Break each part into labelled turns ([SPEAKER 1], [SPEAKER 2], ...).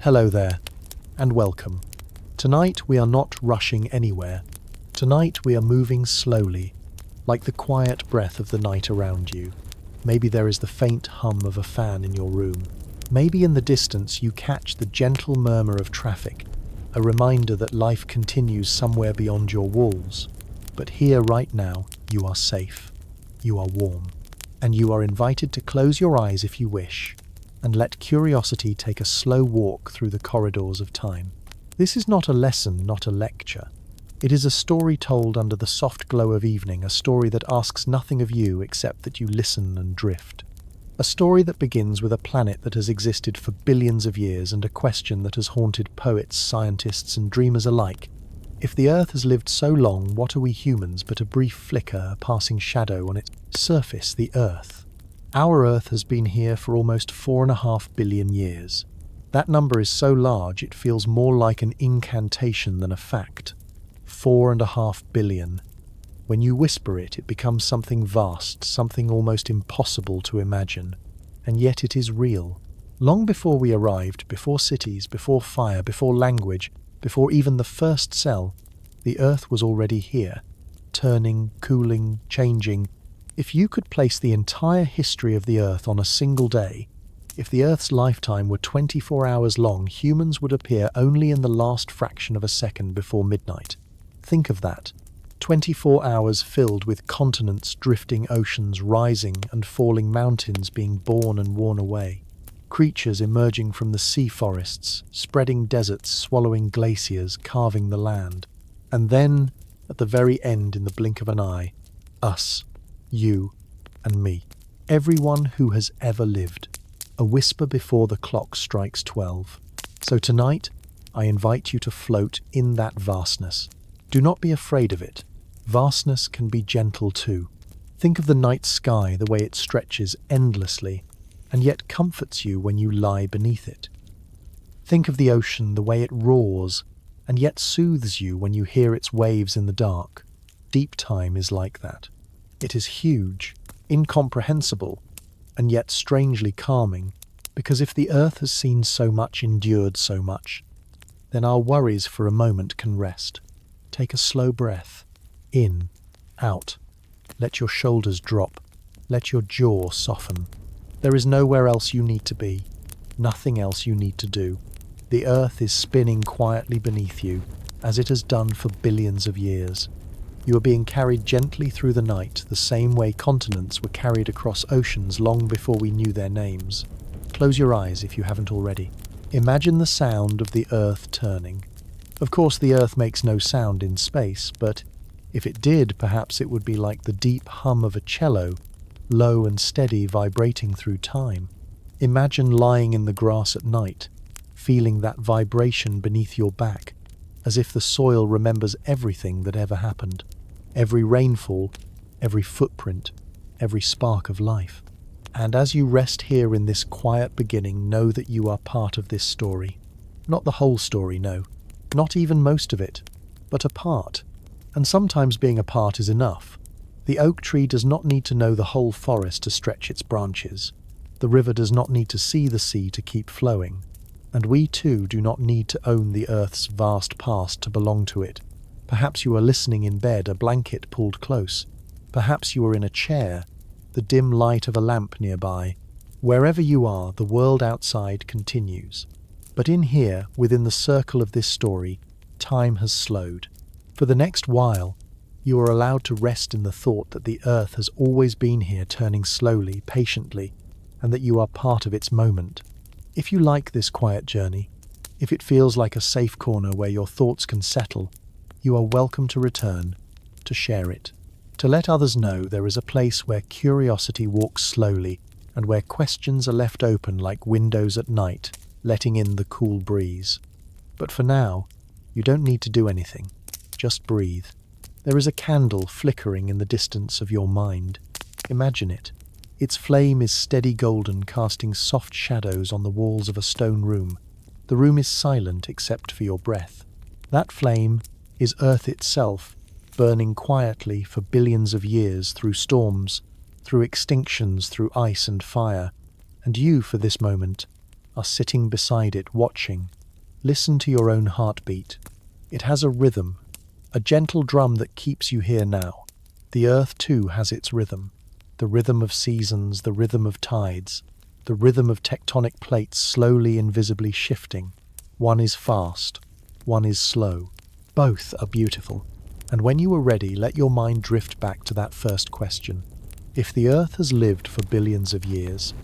[SPEAKER 1] Hello there, and welcome. Tonight we are not rushing anywhere. Tonight we are moving slowly, like the quiet breath of the night around you. Maybe there is the faint hum of a fan in your room. Maybe in the distance you catch the gentle murmur of traffic, a reminder that life continues somewhere beyond your walls. But here right now, you are safe, you are warm, and you are invited to close your eyes if you wish, and let curiosity take a slow walk through the corridors of time. This is not a lesson, not a lecture. It is a story told under the soft glow of evening, a story that asks nothing of you except that you listen and drift. A story that begins with a planet that has existed for billions of years and a question that has haunted poets, scientists, and dreamers alike. If the Earth has lived so long, what are we humans but a brief flicker, a passing shadow on its surface, the Earth? Our Earth has been here for almost 4.5 billion years. That number is so large it feels more like an incantation than a fact. 4.5 billion. When you whisper it, it becomes something vast, something almost impossible to imagine. And yet it is real. Long before we arrived, before cities, before fire, before language, before even the first cell, the Earth was already here, turning, cooling, changing. If you could place the entire history of the Earth on a single day, if the Earth's lifetime were 24 hours long, humans would appear only in the last fraction of a second before midnight. Think of that. 24 hours filled with continents drifting, oceans rising and falling, mountains being born and worn away. Creatures emerging from the sea forests, spreading deserts, swallowing glaciers, carving the land. And then, at the very end, in the blink of an eye, us, you and me. Everyone who has ever lived. A whisper before the clock strikes 12. So tonight, I invite you to float in that vastness. Do not be afraid of it. Vastness can be gentle too. Think of the night sky, the way it stretches endlessly, and yet comforts you when you lie beneath it. Think of the ocean, the way it roars, and yet soothes you when you hear its waves in the dark. Deep time is like that. It is huge, incomprehensible, and yet strangely calming, because if the Earth has seen so much, endured so much, then our worries for a moment can rest. Take a slow breath. In, out. Let your shoulders drop. Let your jaw soften. There is nowhere else you need to be. Nothing else you need to do. The Earth is spinning quietly beneath you, as it has done for billions of years. You are being carried gently through the night, the same way continents were carried across oceans long before we knew their names. Close your eyes if you haven't already. Imagine the sound of the Earth turning. Of course, the Earth makes no sound in space, but if it did, perhaps it would be like the deep hum of a cello, low and steady, vibrating through time. Imagine lying in the grass at night, feeling that vibration beneath your back, as if the soil remembers everything that ever happened. Every rainfall, every footprint, every spark of life. And as you rest here in this quiet beginning, know that you are part of this story. Not the whole story, no. Not even most of it, but a part. And sometimes being a part is enough. The oak tree does not need to know the whole forest to stretch its branches. The river does not need to see the sea to keep flowing. And we too do not need to own the Earth's vast past to belong to it. Perhaps you are listening in bed, a blanket pulled close. Perhaps you are in a chair, the dim light of a lamp nearby. Wherever you are, the world outside continues. But in here, within the circle of this story, time has slowed. For the next while, you are allowed to rest in the thought that the Earth has always been here, turning slowly, patiently, and that you are part of its moment. If you like this quiet journey, if it feels like a safe corner where your thoughts can settle, you are welcome to return, to share it, to let others know there is a place where curiosity walks slowly and where questions are left open like windows at night, letting in the cool breeze. But for now, you don't need to do anything. Just breathe. There is a candle flickering in the distance of your mind. Imagine it. Its flame is steady golden, casting soft shadows on the walls of a stone room. The room is silent except for your breath. That flame is Earth itself, burning quietly for billions of years through storms, through extinctions, through ice and fire. And you, for this moment, are sitting beside it, watching, Listen to your own heartbeat. It has a rhythm, a gentle drum that keeps you here now. The earth too has its rhythm. The rhythm of seasons, the rhythm of tides, the rhythm of tectonic plates slowly and visibly shifting. One is fast, one is slow. Both are beautiful. And when you are ready, let your mind drift back to that first question. If the earth has lived for billions of years,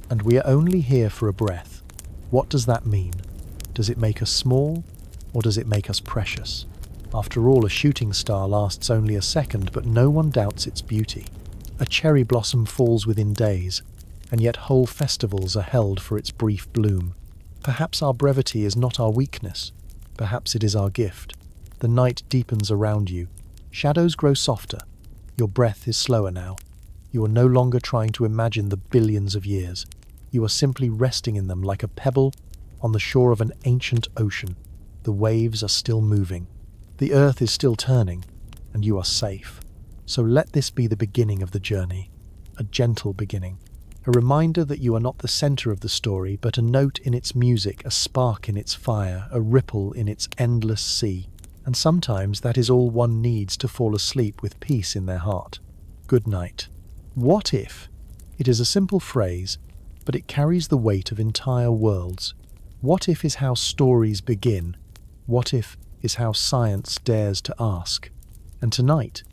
[SPEAKER 1] and we are only here for a breath, what does that mean? Does it make us small, or does it make us precious? After all, a shooting star lasts only a second, but no one doubts its beauty. A cherry blossom falls within days, and yet whole festivals are held for its brief bloom. Perhaps our brevity is not our weakness. Perhaps it is our gift. The night deepens around you. Shadows grow softer. Your breath is slower now. You are no longer trying to imagine the billions of years. You are simply resting in them like a pebble on the shore of an ancient ocean. The waves are still moving. The earth is still turning, and you are safe. So let this be the beginning of the journey, a gentle beginning. A reminder that you are not the center of the story, but a note in its music, a spark in its fire, a ripple in its endless sea. And sometimes that is all one needs to fall asleep with peace in their heart. Good night. What if? It is a simple phrase, but it carries the weight of entire worlds. What if is how stories begin. What if is how science dares to ask. And tonight,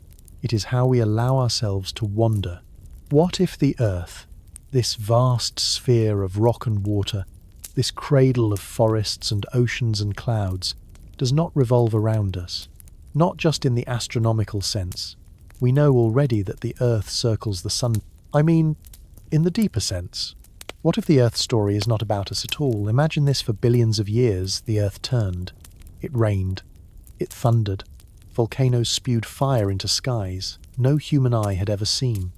[SPEAKER 1] it is how we allow ourselves to wander. What if the earth, this vast sphere of rock and water, this cradle of forests and oceans and clouds, does not revolve around us? Not just in the astronomical sense. We know already that the earth circles the sun. I mean, in the deeper sense. What if the earth story is not about us at all? Imagine this: for billions of years, the earth turned. It rained. It thundered. Volcanoes spewed fire into skies no human eye had ever seen.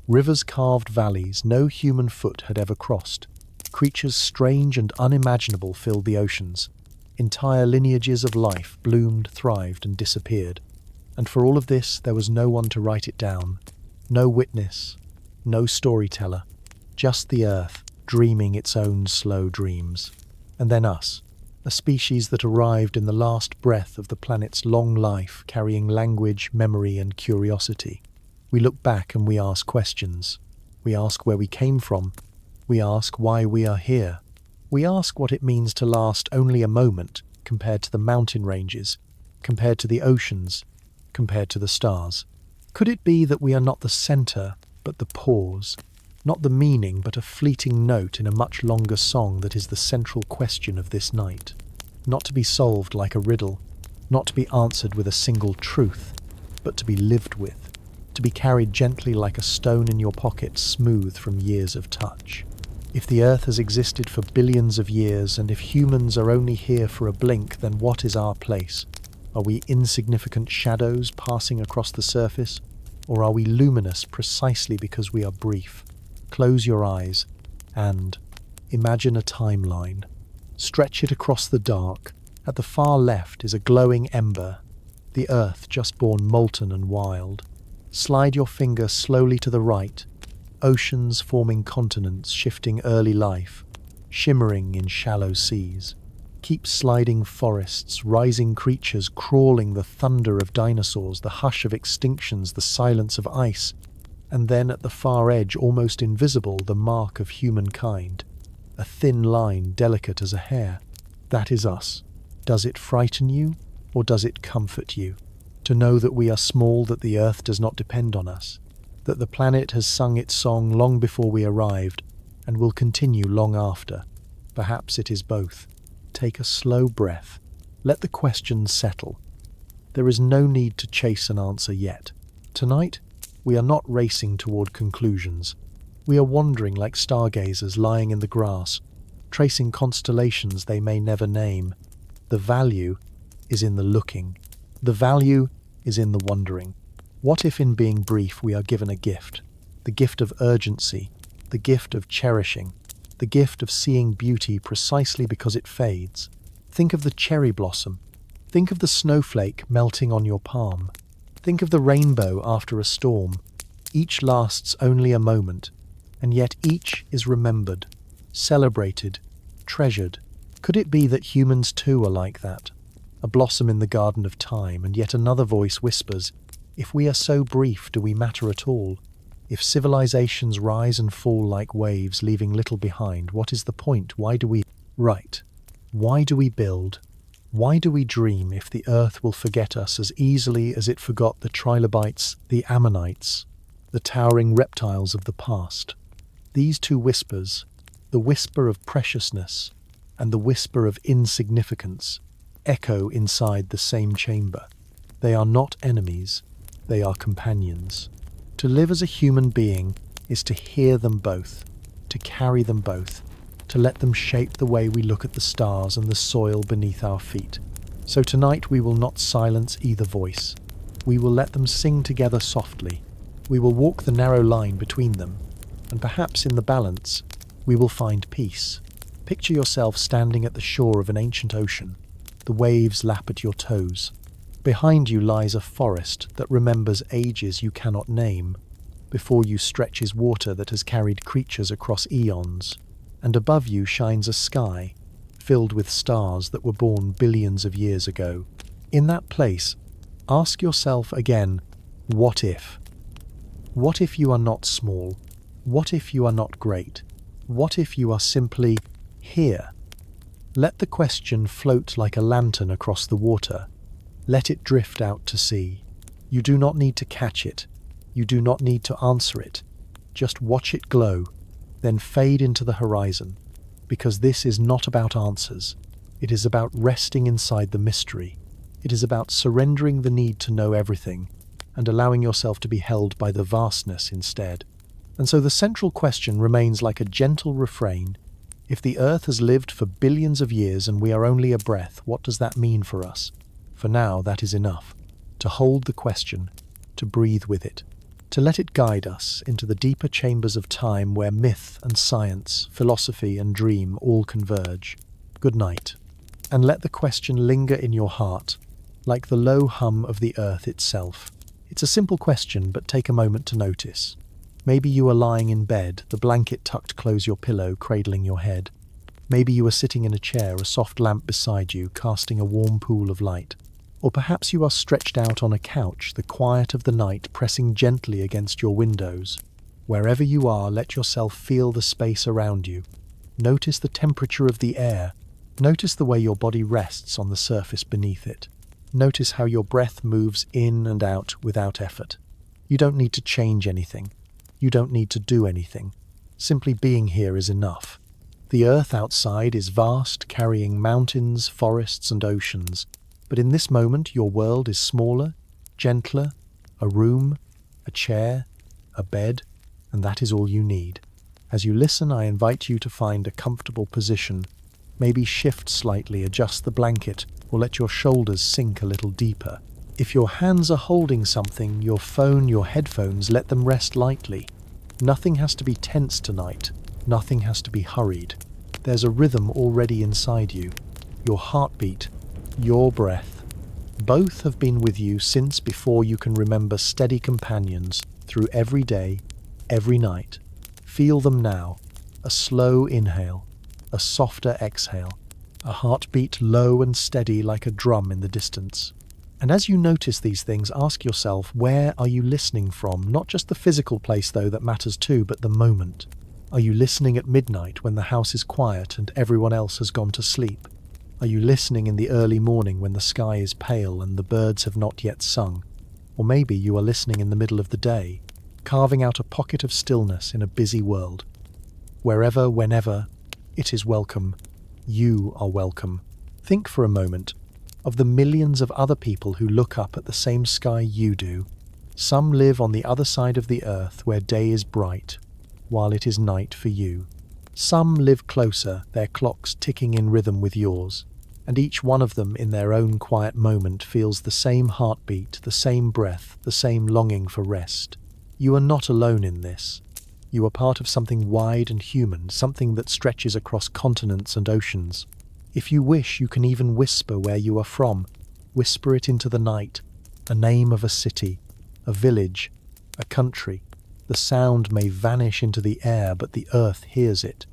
[SPEAKER 1] Rivers carved valleys no human foot had ever crossed. Creatures strange and unimaginable filled the oceans. Entire lineages of life bloomed, thrived, and disappeared. And for all of this, there was no one to write it down. No witness. No storyteller. Just the earth, dreaming its own slow dreams. And then us, a species that arrived in the last breath of the planet's long life, carrying language, memory, and curiosity. We look back and we ask questions. We ask where we came from. We ask why we are here. We ask what it means to last only a moment compared to the mountain ranges, compared to the oceans, compared to the stars. Could it be that we are not the center, but the pause? Not the meaning, but a fleeting note in a much longer song that is the central question of this night. Not to be solved like a riddle, not to be answered with a single truth, but to be lived with, to be carried gently like a stone in your pocket, smooth from years of touch. If the earth has existed for billions of years, and if humans are only here for a blink, then what is our place? Are we insignificant shadows passing across the surface, or are we luminous precisely because we are brief? Close your eyes and imagine a timeline. Stretch it across the dark. At the far left is a glowing ember, the earth just born molten and wild. Slide your finger slowly to the right. Oceans forming continents, shifting early life, shimmering in shallow seas. Keep sliding forests, rising creatures crawling, the thunder of dinosaurs, the hush of extinctions, the silence of ice. And then at the far edge, almost invisible, the mark of humankind. A thin line, delicate as a hair. That is us. Does it frighten you, or does it comfort you? To know that we are small, that the earth does not depend on us, that the planet has sung its song long before we arrived, and will continue long after. Perhaps it is both. Take a slow breath. Let the questions settle. There is no need to chase an answer yet. Tonight, we are not racing toward conclusions. We are wandering like stargazers lying in the grass, tracing constellations they may never name. The value is in the looking. The value is in the wondering. What if in being brief we are given a gift? The gift of urgency, the gift of cherishing, the gift of seeing beauty precisely because it fades. Think of the cherry blossom. Think of the snowflake melting on your palm. Think of the rainbow after a storm. Each lasts only a moment, and yet each is remembered, celebrated, treasured. Could it be that humans too are like that? A blossom in the garden of time, and yet another voice whispers, if we are so brief, do we matter at all? If civilizations rise and fall like waves, leaving little behind, what is the point? Why do we write? Why do we build? Why do we dream if the earth will forget us as easily as it forgot the trilobites, the ammonites, the towering reptiles of the past? These two whispers, the whisper of preciousness and the whisper of insignificance, echo inside the same chamber. They are not enemies, they are companions. To live as a human being is to hear them both, to carry them both, to let them shape the way we look at the stars and the soil beneath our feet. So tonight we will not silence either voice. We will let them sing together softly. We will walk the narrow line between them, and perhaps in the balance, we will find peace. Picture yourself standing at the shore of an ancient ocean. The waves lap at your toes. Behind you lies a forest that remembers ages you cannot name. Before you stretches water that has carried creatures across eons. And above you shines a sky, filled with stars that were born billions of years ago. In that place, ask yourself again, what if? What if you are not small? What if you are not great? What if you are simply here? Let the question float like a lantern across the water. Let it drift out to sea. You do not need to catch it. You do not need to answer it. Just watch it glow, then fade into the horizon, because this is not about answers. It is about resting inside the mystery. It is about surrendering the need to know everything and allowing yourself to be held by the vastness instead. And so the central question remains like a gentle refrain. If the earth has lived for billions of years and we are only a breath, what does that mean for us? For now, that is enough. To hold the question, to breathe with it, to let it guide us into the deeper chambers of time where myth and science, philosophy and dream all converge. Good night. And let the question linger in your heart, like the low hum of the earth itself. It's a simple question, but take a moment to notice. Maybe you are lying in bed, the blanket tucked close your pillow, cradling your head. Maybe you are sitting in a chair, a soft lamp beside you, casting a warm pool of light. Or perhaps you are stretched out on a couch, the quiet of the night pressing gently against your windows. Wherever you are, let yourself feel the space around you. Notice the temperature of the air. Notice the way your body rests on the surface beneath it. Notice how your breath moves in and out without effort. You don't need to change anything. You don't need to do anything. Simply being here is enough. The earth outside is vast, carrying mountains, forests, and oceans. But in this moment, your world is smaller, gentler, a room, a chair, a bed, and that is all you need. As you listen, I invite you to find a comfortable position. Maybe shift slightly, adjust the blanket, or let your shoulders sink a little deeper. If your hands are holding something, your phone, your headphones, let them rest lightly. Nothing has to be tense tonight. Nothing has to be hurried. There's a rhythm already inside you. Your heartbeat, your breath. Both have been with you since before you can remember, steady companions through every day, every night. Feel them now. A slow inhale, a softer exhale, a heartbeat low and steady like a drum in the distance. And as you notice these things, ask yourself, where are you listening from? Not just the physical place, though, that matters too, but the moment. Are you listening at midnight when the house is quiet and everyone else has gone to sleep? Are you listening in the early morning when the sky is pale and the birds have not yet sung? Or maybe you are listening in the middle of the day, carving out a pocket of stillness in a busy world. Wherever, whenever, it is welcome. You are welcome. Think for a moment of the millions of other people who look up at the same sky you do. Some live on the other side of the earth where day is bright, while it is night for you. Some live closer, their clocks ticking in rhythm with yours, and each one of them in their own quiet moment feels the same heartbeat, the same breath, the same longing for rest. You are not alone in this. You are part of something wide and human, something that stretches across continents and oceans. If you wish, you can even whisper where you are from. Whisper it into the night, a name of a city, a village, a country. The sound may vanish into the air, but the earth hears it.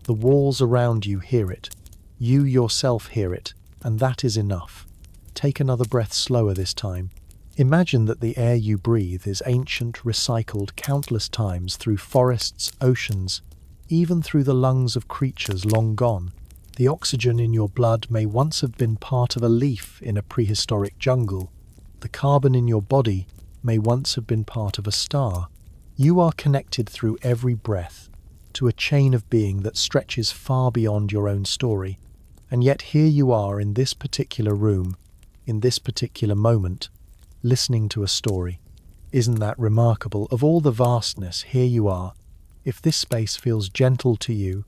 [SPEAKER 1] The walls around you hear it. You yourself hear it, and that is enough. Take another breath slower this time. Imagine that the air you breathe is ancient, recycled countless times through forests, oceans, even through the lungs of creatures long gone. The oxygen in your blood may once have been part of a leaf in a prehistoric jungle. The carbon in your body may once have been part of a star. You are connected through every breath to a chain of being that stretches far beyond your own story. And yet here you are in this particular room, in this particular moment, listening to a story. Isn't that remarkable? Of all the vastness, here you are. If this space feels gentle to you,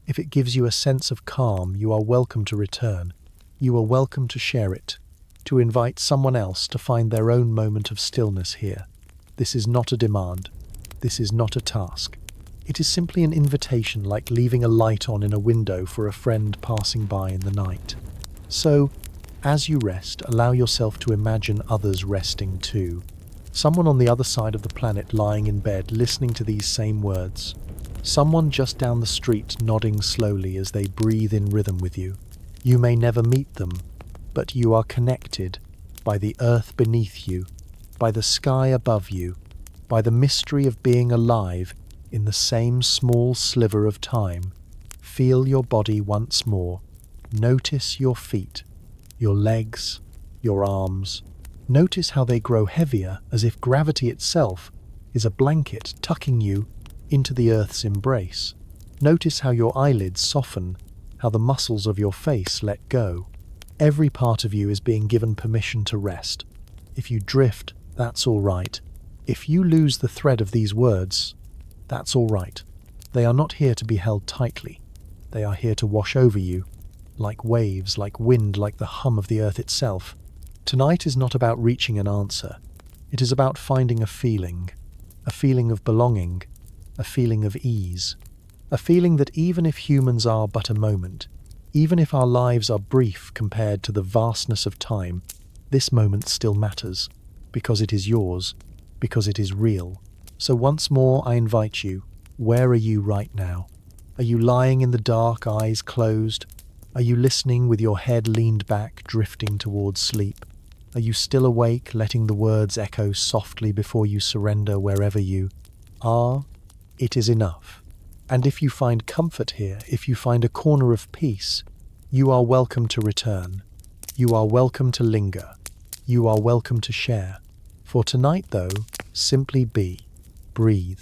[SPEAKER 1] if it gives you a sense of calm, you are welcome to return. You are welcome to share it, to invite someone else to find their own moment of stillness here. This is not a demand. This is not a task. It is simply an invitation, like leaving a light on in a window for a friend passing by in the night. So, as you rest, allow yourself to imagine others resting too. Someone on the other side of the planet lying in bed listening to these same words. Someone just down the street nodding slowly as they breathe in rhythm with you. You may never meet them, but you are connected by the earth beneath you, by the sky above you, by the mystery of being alive in the same small sliver of time. Feel your body once more. Notice your feet, your legs, your arms. Notice how they grow heavier, as if gravity itself is a blanket tucking you into the earth's embrace. Notice how your eyelids soften, how the muscles of your face let go. Every part of you is being given permission to rest. If you drift, that's all right. If you lose the thread of these words, that's all right. They are not here to be held tightly. They are here to wash over you, like waves, like wind, like the hum of the earth itself. Tonight is not about reaching an answer. It is about finding a feeling of belonging, a feeling of ease, a feeling that even if humans are but a moment, even if our lives are brief compared to the vastness of time, this moment still matters, because it is yours, because it is real. So once more I invite you, where are you right now? Are you lying in the dark, eyes closed? Are you listening with your head leaned back, drifting towards sleep? Are you still awake, letting the words echo softly before you surrender wherever you are? It is enough. And if you find comfort here, if you find a corner of peace, you are welcome to return. You are welcome to linger. You are welcome to share. For tonight, though, simply be, breathe,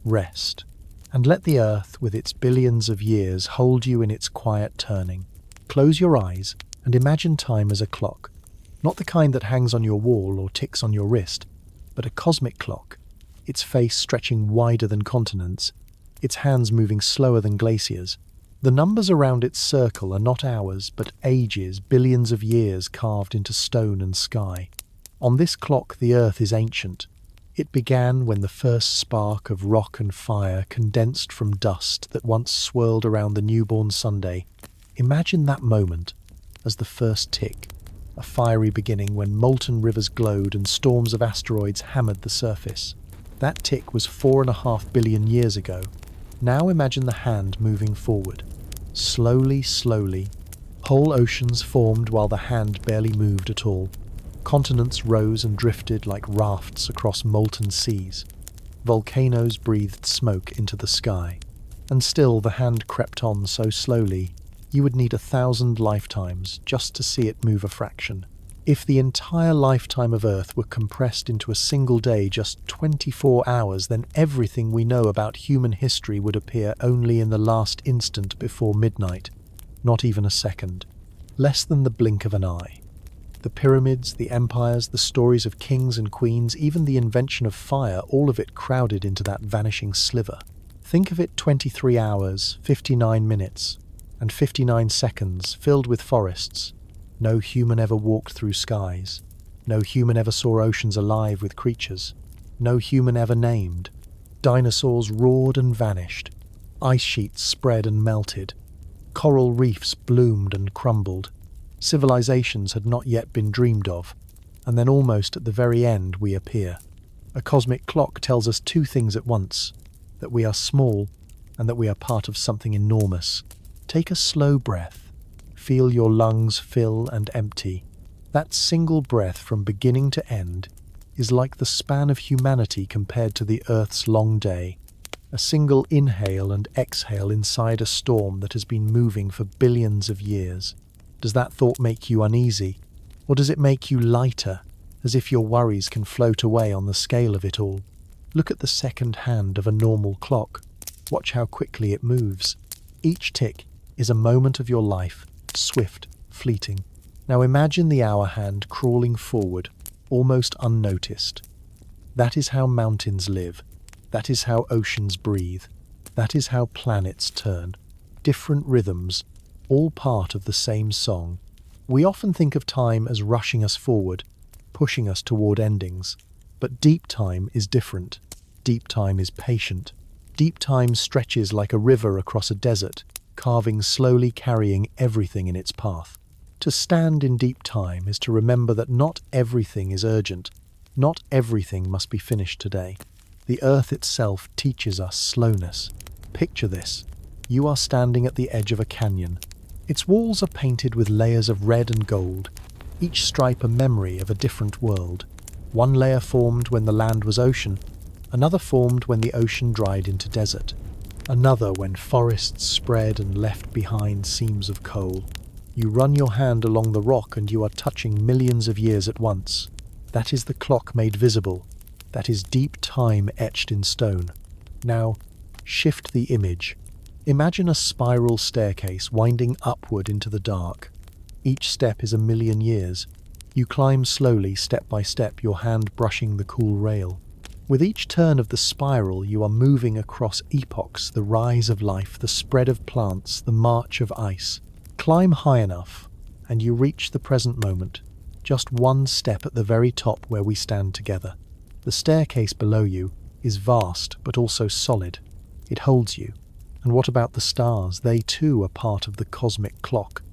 [SPEAKER 1] rest, and let the earth with its billions of years hold you in its quiet turning. Close your eyes and imagine time as a clock, not the kind that hangs on your wall or ticks on your wrist, but a cosmic clock, its face stretching wider than continents, its hands moving slower than glaciers. The numbers around its circle are not hours, but ages, billions of years carved into stone and sky. On this clock the earth is ancient. It began when the first spark of rock and fire condensed from dust that once swirled around the newborn Sunday. Imagine that moment as the first tick, a fiery beginning when molten rivers glowed and storms of asteroids hammered the surface. That tick was 4.5 billion years ago. Now imagine the hand moving forward. Slowly, slowly. Whole oceans formed while the hand barely moved at all. Continents rose and drifted like rafts across molten seas. Volcanoes breathed smoke into the sky. And still the hand crept on so slowly, you would need 1,000 lifetimes just to see it move a fraction. If the entire lifetime of Earth were compressed into a single day, just 24 hours, then everything we know about human history would appear only in the last instant before midnight. Not even a second. Less than the blink of an eye. The pyramids, the empires, the stories of kings and queens, even the invention of fire, all of it crowded into that vanishing sliver. Think of it: 23 hours, 59 minutes, and 59 seconds filled with forests. No human ever walked through skies. No human ever saw oceans alive with creatures. No human ever named. Dinosaurs roared and vanished. Ice sheets spread and melted. Coral reefs bloomed and crumbled. Civilizations had not yet been dreamed of. And then almost at the very end we appear. A cosmic clock tells us two things at once: that we are small and that we are part of something enormous. Take a slow breath. Feel your lungs fill and empty. That single breath from beginning to end is like the span of humanity compared to the Earth's long day. A single inhale and exhale inside a storm that has been moving for billions of years. Does that thought make you uneasy? Or does it make you lighter, as if your worries can float away on the scale of it all? Look at the second hand of a normal clock. Watch how quickly it moves. Each tick is a moment of your life, swift, fleeting. Now imagine the hour hand crawling forward, almost unnoticed. That is how mountains live. That is how oceans breathe. That is how planets turn. Different rhythms, all part of the same song. We often think of time as rushing us forward, pushing us toward endings. But deep time is different. Deep time is patient. Deep time stretches like a river across a desert, slowly carrying everything in its path. To stand in deep time is to remember that not everything is urgent. Not everything must be finished today. The earth itself teaches us slowness. Picture this. You are standing at the edge of a canyon. Its walls are painted with layers of red and gold, each stripe a memory of a different world. One layer formed when the land was ocean, another formed when the ocean dried into desert, another when forests spread and left behind seams of coal. You run your hand along the rock and you are touching millions of years at once. That is the clock made visible. That is deep time etched in stone. Now, shift the image. Imagine a spiral staircase winding upward into the dark. Each step is a million years. You climb slowly, step by step, your hand brushing the cool rail. With each turn of the spiral, you are moving across epochs, the rise of life, the spread of plants, the march of ice. Climb high enough, and you reach the present moment, just one step at the very top where we stand together. The staircase below you is vast, but also solid. It holds you. And what about the stars? They too are part of the cosmic clock.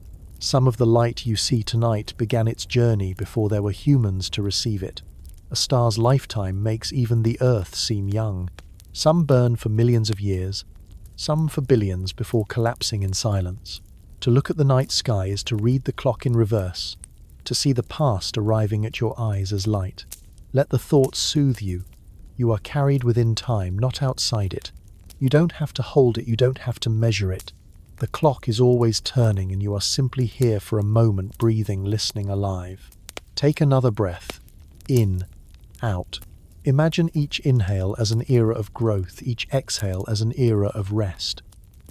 [SPEAKER 1] Some of the light you see tonight began its journey before there were humans to receive it. A star's lifetime makes even the Earth seem young. Some burn for millions of years, some for billions before collapsing in silence. To look at the night sky is to read the clock in reverse, to see the past arriving at your eyes as light. Let the thoughts soothe you. You are carried within time, not outside it. You don't have to hold it, you don't have to measure it. The clock is always turning and you are simply here for a moment, breathing, listening, alive. Take another breath. In, out. Imagine each inhale as an era of growth, each exhale as an era of rest.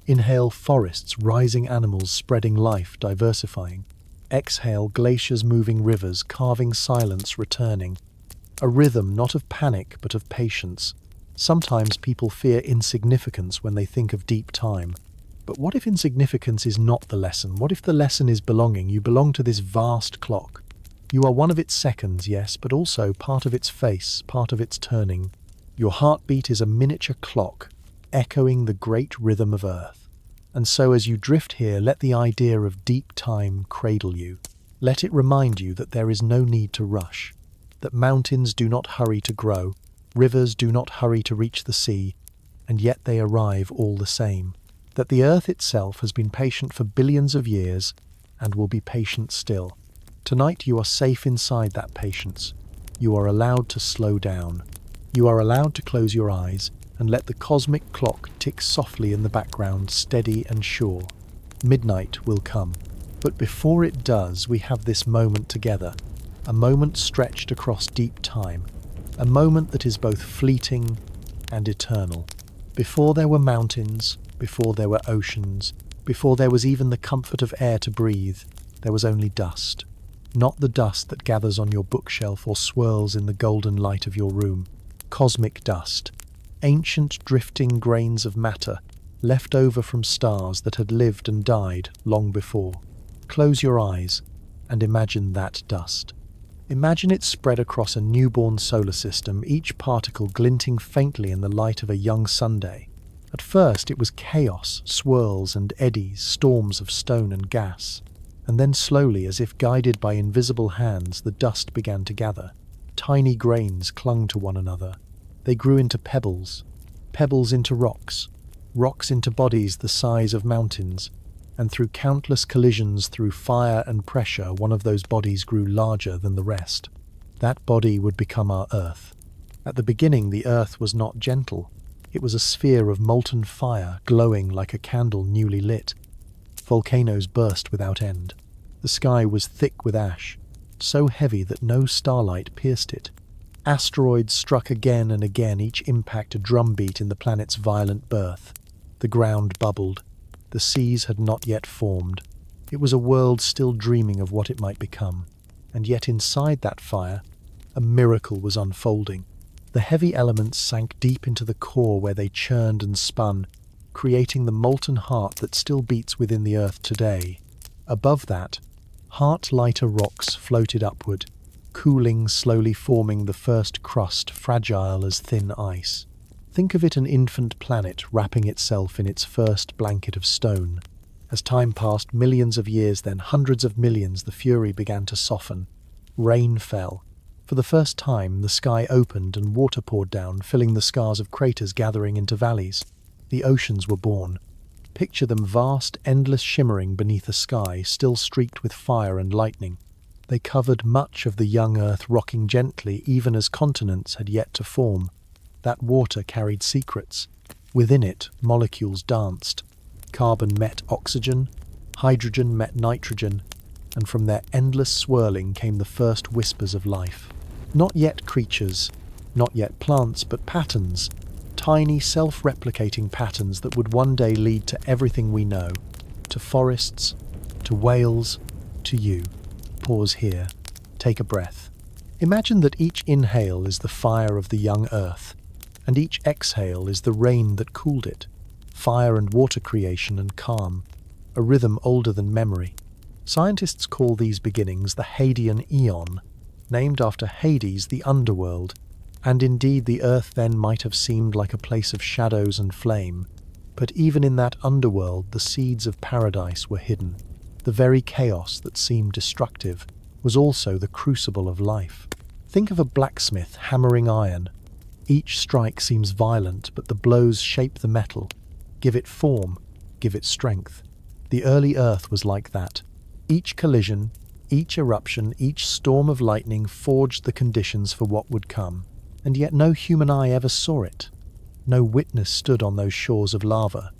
[SPEAKER 1] Inhale forests, rising animals, spreading life, diversifying. Exhale glaciers, moving rivers, carving silence, returning. A rhythm not of panic but of patience. Sometimes people fear insignificance when they think of deep time. But what if insignificance is not the lesson? What if the lesson is belonging? You belong to this vast clock. You are one of its seconds, yes, but also part of its face, part of its turning. Your heartbeat is a miniature clock, echoing the great rhythm of Earth. And so as you drift here, let the idea of deep time cradle you. Let it remind you that there is no need to rush, that mountains do not hurry to grow, rivers do not hurry to reach the sea, and yet they arrive all the same. That the Earth itself has been patient for billions of years and will be patient still. Tonight you are safe inside that patience. You are allowed to slow down. You are allowed to close your eyes and let the cosmic clock tick softly in the background, steady and sure. Midnight will come. But before it does, we have this moment together, a moment stretched across deep time, a moment that is both fleeting and eternal. Before there were mountains, before there were oceans, before there was even the comfort of air to breathe, there was only dust. Not the dust that gathers on your bookshelf or swirls in the golden light of your room. Cosmic dust. Ancient drifting grains of matter, left over from stars that had lived and died long before. Close your eyes and imagine that dust. Imagine it spread across a newborn solar system, each particle glinting faintly in the light of a young Sunday. At first it was chaos, swirls and eddies, storms of stone and gas. And then slowly, as if guided by invisible hands, the dust began to gather. Tiny grains clung to one another. They grew into pebbles, pebbles into rocks, rocks into bodies the size of mountains, and through countless collisions through fire and pressure, one of those bodies grew larger than the rest. That body would become our Earth. At the beginning, the Earth was not gentle. It was a sphere of molten fire, glowing like a candle newly lit. Volcanoes burst without end. The sky was thick with ash, so heavy that no starlight pierced it. Asteroids struck again and again, each impact a drumbeat in the planet's violent birth. The ground bubbled. The seas had not yet formed. It was a world still dreaming of what it might become. And yet inside that fire, a miracle was unfolding. The heavy elements sank deep into the core where they churned and spun, creating the molten heart that still beats within the Earth today. Above that, heart-lighter rocks floated upward, cooling, slowly forming the first crust, fragile as thin ice. Think of it an infant planet wrapping itself in its first blanket of stone. As time passed, millions of years, then hundreds of millions, the fury began to soften. Rain fell. For the first time, the sky opened and water poured down, filling the scars of craters gathering into valleys. The oceans were born. Picture them vast, endless, shimmering beneath a sky still streaked with fire and lightning. They covered much of the young Earth, rocking gently even as continents had yet to form. That water carried secrets. Within it, molecules danced. Carbon met oxygen, hydrogen met nitrogen, and from their endless swirling came the first whispers of life. Not yet creatures, not yet plants, but patterns, tiny self-replicating patterns that would one day lead to everything we know, to forests, to whales, to you. Pause here. Take a breath. Imagine that each inhale is the fire of the young Earth, and each exhale is the rain that cooled it. Fire and water creation and calm, a rhythm older than memory. Scientists call these beginnings the Hadean Eon, named after Hades, the underworld, and indeed the Earth then might have seemed like a place of shadows and flame. But even in that underworld, the seeds of paradise were hidden. The very chaos that seemed destructive was also the crucible of life. Think of a blacksmith hammering iron. Each strike seems violent, but the blows shape the metal, give it form, give it strength. The early Earth was like that. Each collision, each eruption, each storm of lightning forged the conditions for what would come. And yet no human eye ever saw it. No witness stood on those shores of lava.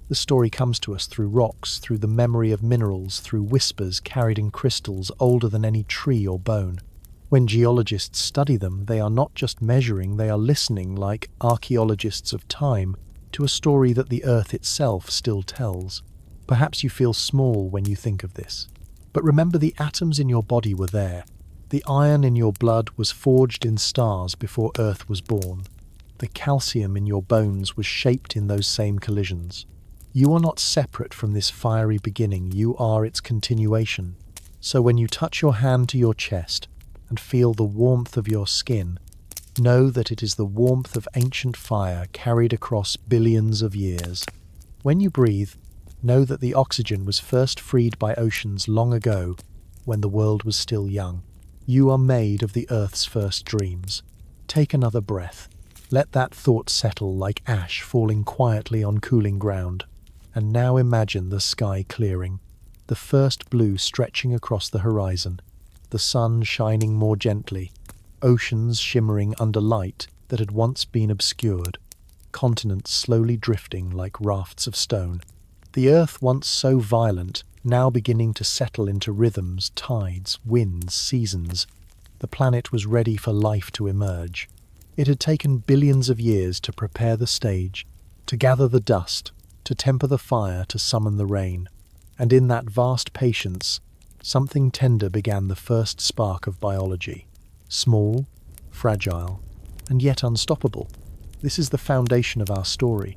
[SPEAKER 1] The story comes to us through rocks, through the memory of minerals, through whispers carried in crystals older than any tree or bone. When geologists study them, they are not just measuring, they are listening like archaeologists of time to a story that the Earth itself still tells. Perhaps you feel small when you think of this. But remember, the atoms in your body were there. The iron in your blood was forged in stars before Earth was born. The calcium in your bones was shaped in those same collisions. You are not separate from this fiery beginning, you are its continuation. So when you touch your hand to your chest and feel the warmth of your skin, know that it is the warmth of ancient fire carried across billions of years. When you breathe, know that the oxygen was first freed by oceans long ago, when the world was still young. You are made of the Earth's first dreams. Take another breath. Let that thought settle like ash falling quietly on cooling ground. And now imagine the sky clearing, the first blue stretching across the horizon, the sun shining more gently, oceans shimmering under light that had once been obscured, continents slowly drifting like rafts of stone. The Earth, once so violent, now beginning to settle into rhythms, tides, winds, seasons. The planet was ready for life to emerge. It had taken billions of years to prepare the stage, to gather the dust, to temper the fire, to summon the rain. And in that vast patience, something tender began the first spark of biology. Small, fragile, and yet unstoppable. This is the foundation of our story.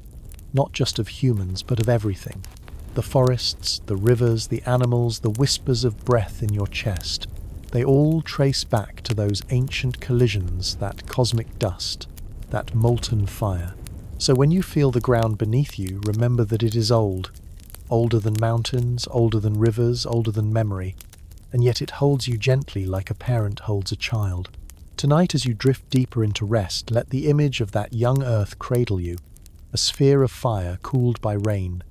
[SPEAKER 1] Not just of humans, but of everything. The forests, the rivers, the animals, the whispers of breath in your chest. They all trace back to those ancient collisions, that cosmic dust, that molten fire. So when you feel the ground beneath you, remember that it is old. Older than mountains, older than rivers, older than memory. And yet it holds you gently like a parent holds a child. Tonight, as you drift deeper into rest, let the image of that young Earth cradle you. A sphere of fire cooled by rain,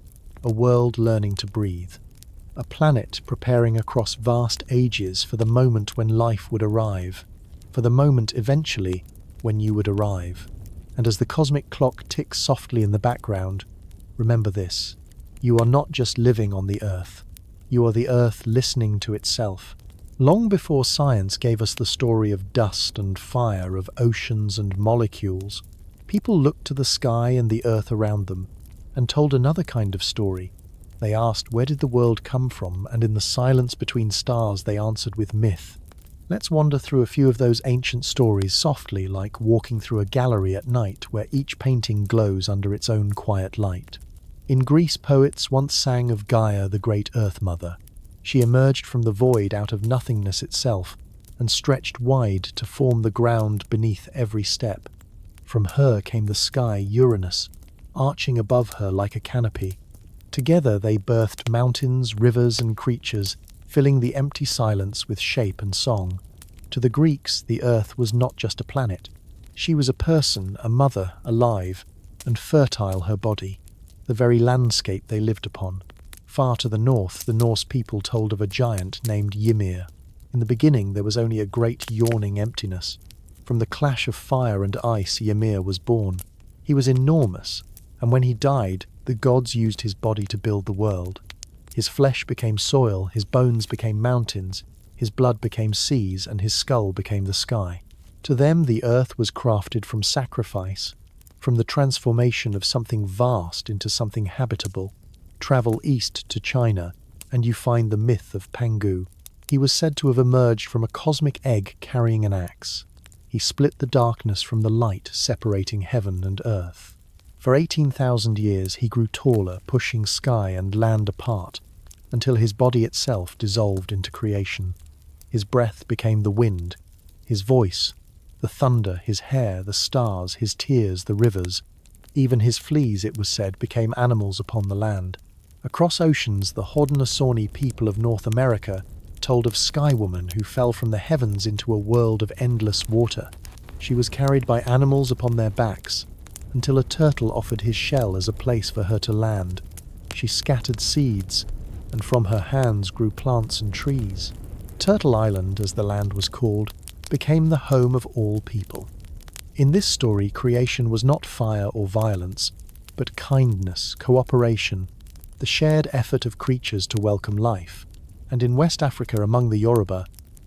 [SPEAKER 1] a world learning to breathe, a planet preparing across vast ages for the moment when life would arrive, for the moment eventually when you would arrive. And as the cosmic clock ticks softly in the background, remember this: you are not just living on the Earth, you are the Earth listening to itself. Long before science gave us the story of dust and fire, of oceans and molecules, people looked to the sky and the Earth around them and told another kind of story. They asked, where did the world come from? And in the silence between stars, they answered with myth. Let's wander through a few of those ancient stories softly, like walking through a gallery at night where each painting glows under its own quiet light. In Greece, poets once sang of Gaia, the great Earth Mother. She emerged from the void out of nothingness itself and stretched wide to form the ground beneath every step. From her came the sky, Uranus, arching above her like a canopy. Together they birthed mountains, rivers, and creatures, filling the empty silence with shape and song. To the Greeks, the Earth was not just a planet. She was a person, a mother, alive, and fertile her body, the very landscape they lived upon. Far to the north, the Norse people told of a giant named Ymir. In the beginning, there was only a great yawning emptiness. From the clash of fire and ice, Ymir was born. He was enormous, and when he died, the gods used his body to build the world. His flesh became soil, his bones became mountains, his blood became seas, and his skull became the sky. To them, the earth was crafted from sacrifice, from the transformation of something vast into something habitable. Travel east to China, and you find the myth of Pangu. He was said to have emerged from a cosmic egg carrying an axe. He split the darkness from the light, separating heaven and earth. For 18,000 years he grew taller, pushing sky and land apart, until his body itself dissolved into creation. His breath became the wind, his voice, the thunder, his hair, the stars, his tears, the rivers. Even his fleas, it was said, became animals upon the land. Across oceans, the Haudenosaunee people of North America told of Sky Woman who fell from the heavens into a world of endless water. She was carried by animals upon their backs, until a turtle offered his shell as a place for her to land. She scattered seeds, and from her hands grew plants and trees. Turtle Island, as the land was called, became the home of all people. In this story, creation was not fire or violence, but kindness, cooperation, the shared effort of creatures to welcome life. And in West Africa, among the Yoruba,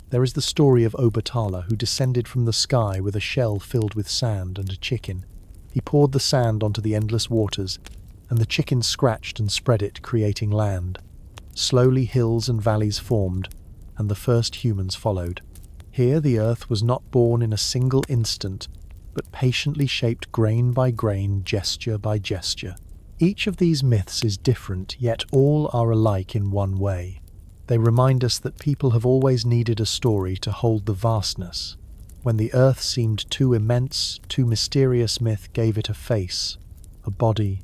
[SPEAKER 1] there is the story of Obatala, who descended from the sky with a shell filled with sand and a chicken. He poured the sand onto the endless waters, and the chicken scratched and spread it, creating land. Slowly hills and valleys formed, and the first humans followed. Here the earth was not born in a single instant, but patiently shaped grain by grain, gesture by gesture. Each of these myths is different, yet all are alike in one way. They remind us that people have always needed a story to hold the vastness. When the earth seemed too immense, too mysterious, myth gave it a face, a body,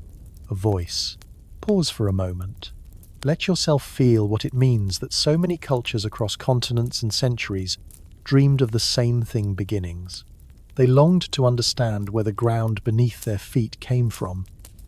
[SPEAKER 1] a voice. Pause for a moment. Let yourself feel what it means that so many cultures across continents and centuries dreamed of the same thing: beginnings. They longed to understand where the ground beneath their feet came from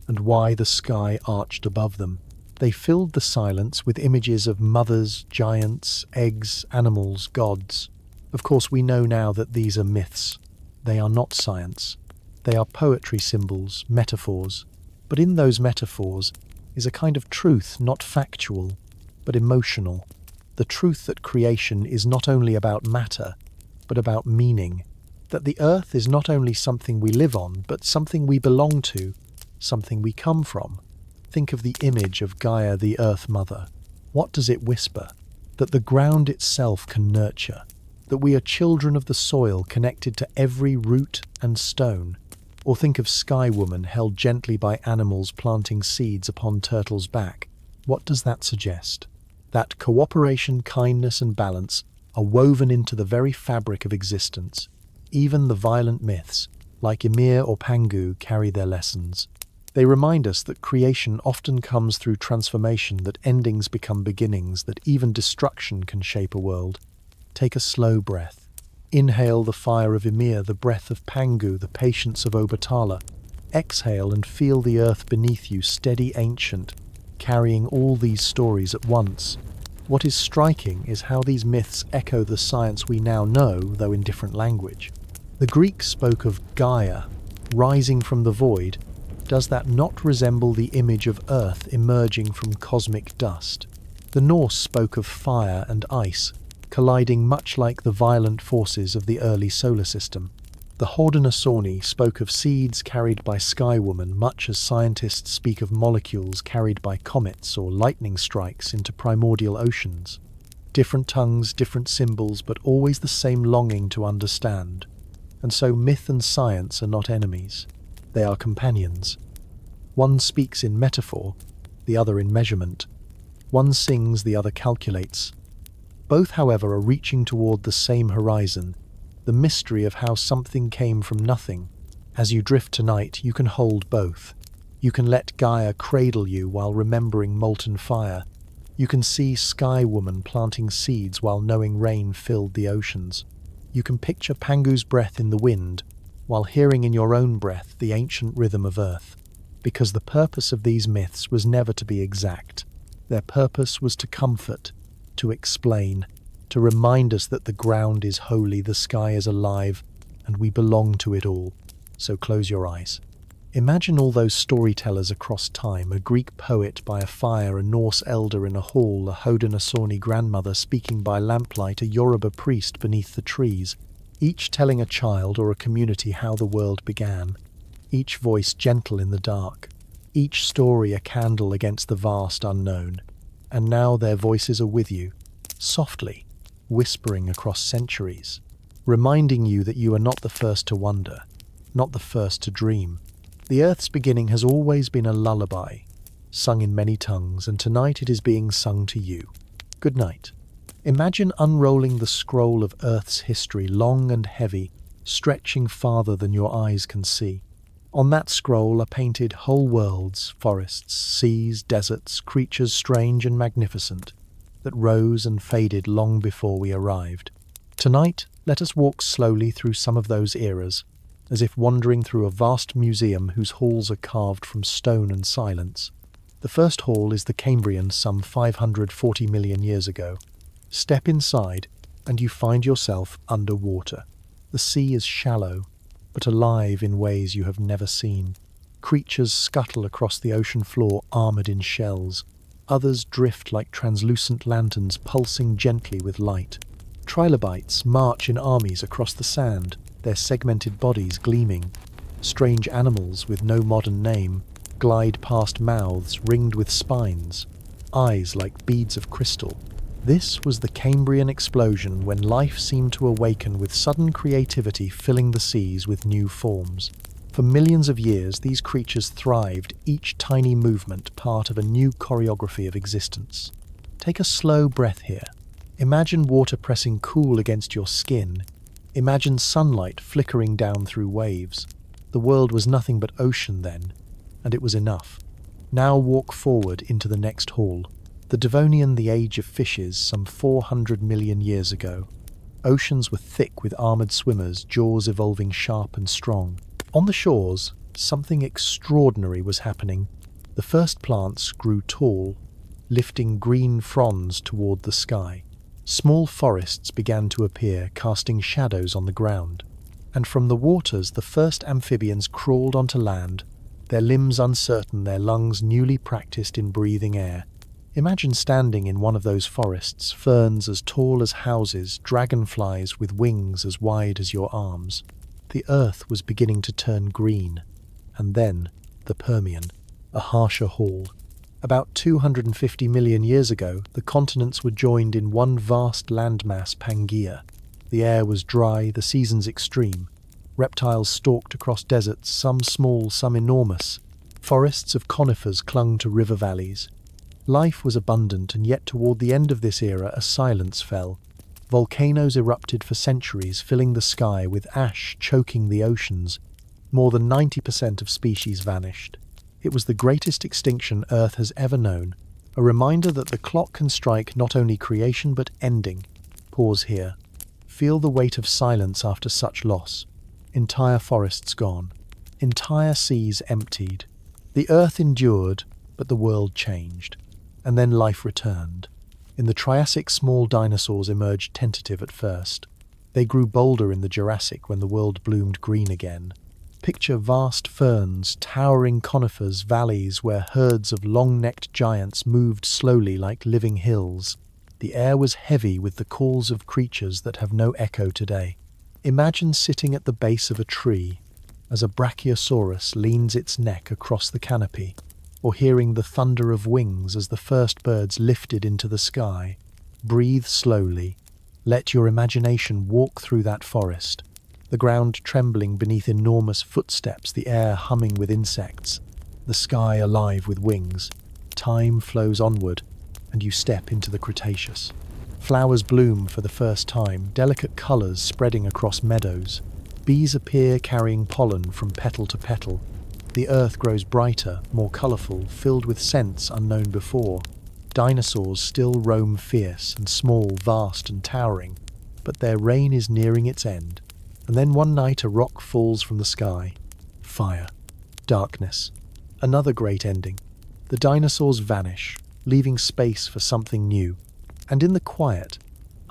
[SPEAKER 1] and why the sky arched above them. They filled the silence with images of mothers, giants, eggs, animals, gods. Of course, we know now that these are myths. They are not science. They are poetry symbols, metaphors. But in those metaphors is a kind of truth, not factual, but emotional. The truth that creation is not only about matter, but about meaning. That the earth is not only something we live on, but something we belong to, something we come from. Think of the image of Gaia, the Earth Mother. What does it whisper? That the ground itself can nurture. That we are children of the soil, connected to every root and stone. Or think of Sky Woman held gently by animals planting seeds upon Turtle's back. What does that suggest? That cooperation, kindness, and balance are woven into the very fabric of existence. Even the violent myths, like Ymir or Pangu, carry their lessons. They remind us that creation often comes through transformation, that endings become beginnings, that even destruction can shape a world. Take a slow breath. Inhale the fire of Ymir, the breath of Pangu, the patience of Obatala. Exhale and feel the earth beneath you, steady, ancient, carrying all these stories at once. What is striking is how these myths echo the science we now know, though in different language. The Greeks spoke of Gaia, rising from the void. Does that not resemble the image of Earth emerging from cosmic dust? The Norse spoke of fire and ice, colliding much like the violent forces of the early solar system. The Haudenosaunee spoke of seeds carried by Skywoman, much as scientists speak of molecules carried by comets or lightning strikes into primordial oceans. Different tongues, different symbols, but always the same longing to understand. And so myth and science are not enemies. They are companions. One speaks in metaphor, the other in measurement. One sings, the other calculates. Both, however, are reaching toward the same horizon, the mystery of how something came from nothing. As you drift tonight, you can hold both. You can let Gaia cradle you while remembering molten fire. You can see Sky Woman planting seeds while knowing rain filled the oceans. You can picture Pangu's breath in the wind, while hearing in your own breath the ancient rhythm of Earth. Because the purpose of these myths was never to be exact. Their purpose was to comfort, to explain, to remind us that the ground is holy, the sky is alive, and we belong to it all. So close your eyes. Imagine all those storytellers across time, a Greek poet by a fire, a Norse elder in a hall, a Haudenosaunee grandmother speaking by lamplight, a Yoruba priest beneath the trees, each telling a child or a community how the world began, each voice gentle in the dark, each story a candle against the vast unknown. And now their voices are with you, softly, whispering across centuries, reminding you that you are not the first to wonder, not the first to dream. The Earth's beginning has always been a lullaby, sung in many tongues, and tonight it is being sung to you. Good night. Imagine unrolling the scroll of Earth's history, long and heavy, stretching farther than your eyes can see. On that scroll are painted whole worlds, forests, seas, deserts, creatures strange and magnificent, that rose and faded long before we arrived. Tonight, let us walk slowly through some of those eras, as if wandering through a vast museum whose halls are carved from stone and silence. The first hall is the Cambrian, some 540 million years ago. Step inside, and you find yourself underwater. The sea is shallow, but alive in ways you have never seen. Creatures scuttle across the ocean floor armored in shells. Others drift like translucent lanterns pulsing gently with light. Trilobites march in armies across the sand, their segmented bodies gleaming. Strange animals with no modern name glide past mouths ringed with spines, eyes like beads of crystal. This was the Cambrian explosion, when life seemed to awaken with sudden creativity, filling the seas with new forms. For millions of years, these creatures thrived, each tiny movement part of a new choreography of existence. Take a slow breath here. Imagine water pressing cool against your skin. Imagine sunlight flickering down through waves. The world was nothing but ocean then, and it was enough. Now walk forward into the next hall. The Devonian, the age of fishes, some 400 million years ago. Oceans were thick with armored swimmers, jaws evolving sharp and strong. On the shores, something extraordinary was happening. The first plants grew tall, lifting green fronds toward the sky. Small forests began to appear, casting shadows on the ground. And from the waters, the first amphibians crawled onto land, their limbs uncertain, their lungs newly practiced in breathing air. Imagine standing in one of those forests, ferns as tall as houses, dragonflies with wings as wide as your arms. The earth was beginning to turn green. And then, the Permian, a harsher hall. About 250 million years ago, the continents were joined in one vast landmass, Pangaea. The air was dry, the seasons extreme. Reptiles stalked across deserts, some small, some enormous. Forests of conifers clung to river valleys. Life was abundant, and yet toward the end of this era a silence fell. Volcanoes erupted for centuries, filling the sky with ash choking the oceans. More than 90% of species vanished. It was the greatest extinction Earth has ever known, a reminder that the clock can strike not only creation but ending. Pause here. Feel the weight of silence after such loss. Entire forests gone. Entire seas emptied. The Earth endured, but the world changed. And then life returned. In the Triassic, small dinosaurs emerged tentative at first. They grew bolder in the Jurassic when the world bloomed green again. Picture vast ferns, towering conifers, valleys where herds of long-necked giants moved slowly like living hills. The air was heavy with the calls of creatures that have no echo today. Imagine sitting at the base of a tree as a brachiosaurus leans its neck across the canopy, or hearing the thunder of wings as the first birds lifted into the sky. Breathe slowly. Let your imagination walk through that forest, the ground trembling beneath enormous footsteps, the air humming with insects, the sky alive with wings. Time flows onward, and you step into the Cretaceous. Flowers bloom for the first time, delicate colours spreading across meadows. Bees appear carrying pollen from petal to petal. The earth grows brighter, more colourful, filled with scents unknown before. Dinosaurs still roam fierce and small, vast and towering, but their reign is nearing its end. And then one night a rock falls from the sky. Fire. Darkness. Another great ending. The dinosaurs vanish, leaving space for something new. And in the quiet,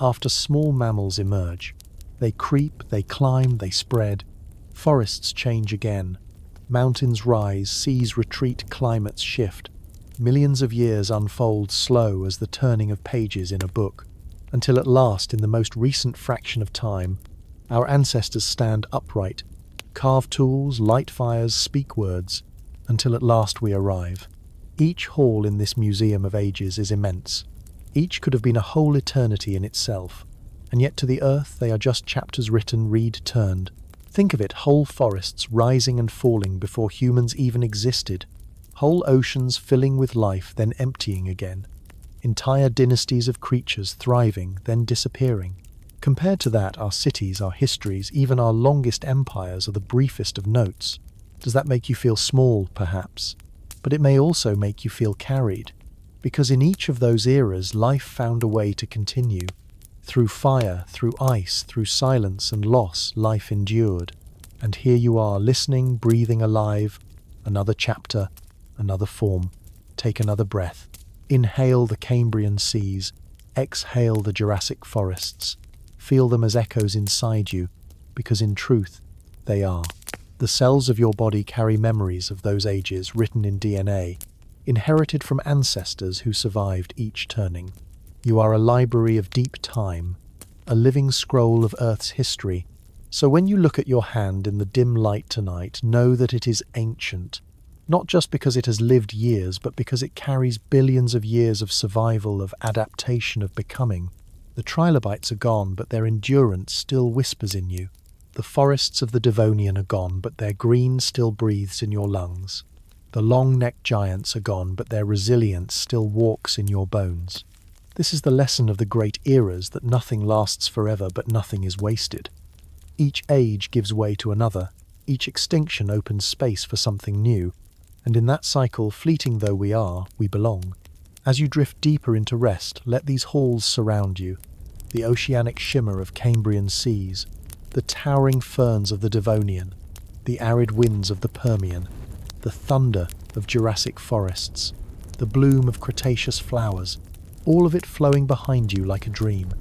[SPEAKER 1] after small mammals emerge, they creep, they climb, they spread. Forests change again. Mountains rise, seas retreat, climates shift. Millions of years unfold slow as the turning of pages in a book, until at last, in the most recent fraction of time, our ancestors stand upright, carve tools, light fires, speak words, until at last we arrive. Each hall in this museum of ages is immense. Each could have been a whole eternity in itself, and yet to the earth they are just chapters written, read, turned. Think of it, whole forests rising and falling before humans even existed. Whole oceans filling with life, then emptying again. Entire dynasties of creatures thriving, then disappearing. Compared to that, our cities, our histories, even our longest empires are the briefest of notes. Does that make you feel small, perhaps? But it may also make you feel carried, because in each of those eras, life found a way to continue. Through fire, through ice, through silence and loss, life endured. And here you are, listening, breathing, alive. Another chapter, another form. Take another breath. Inhale the Cambrian seas. Exhale the Jurassic forests. Feel them as echoes inside you, because in truth, they are. The cells of your body carry memories of those ages written in DNA, inherited from ancestors who survived each turning. You are a library of deep time, a living scroll of Earth's history. So when you look at your hand in the dim light tonight, know that it is ancient, not just because it has lived years, but because it carries billions of years of survival, of adaptation, of becoming. The trilobites are gone, but their endurance still whispers in you. The forests of the Devonian are gone, but their green still breathes in your lungs. The long-necked giants are gone, but their resilience still walks in your bones. This is the lesson of the great eras, that nothing lasts forever, but nothing is wasted. Each age gives way to another. Each extinction opens space for something new. And in that cycle, fleeting though we are, we belong. As you drift deeper into rest, let these halls surround you. The oceanic shimmer of Cambrian seas, the towering ferns of the Devonian, the arid winds of the Permian, the thunder of Jurassic forests, the bloom of Cretaceous flowers, all of it flowing behind you like a dream.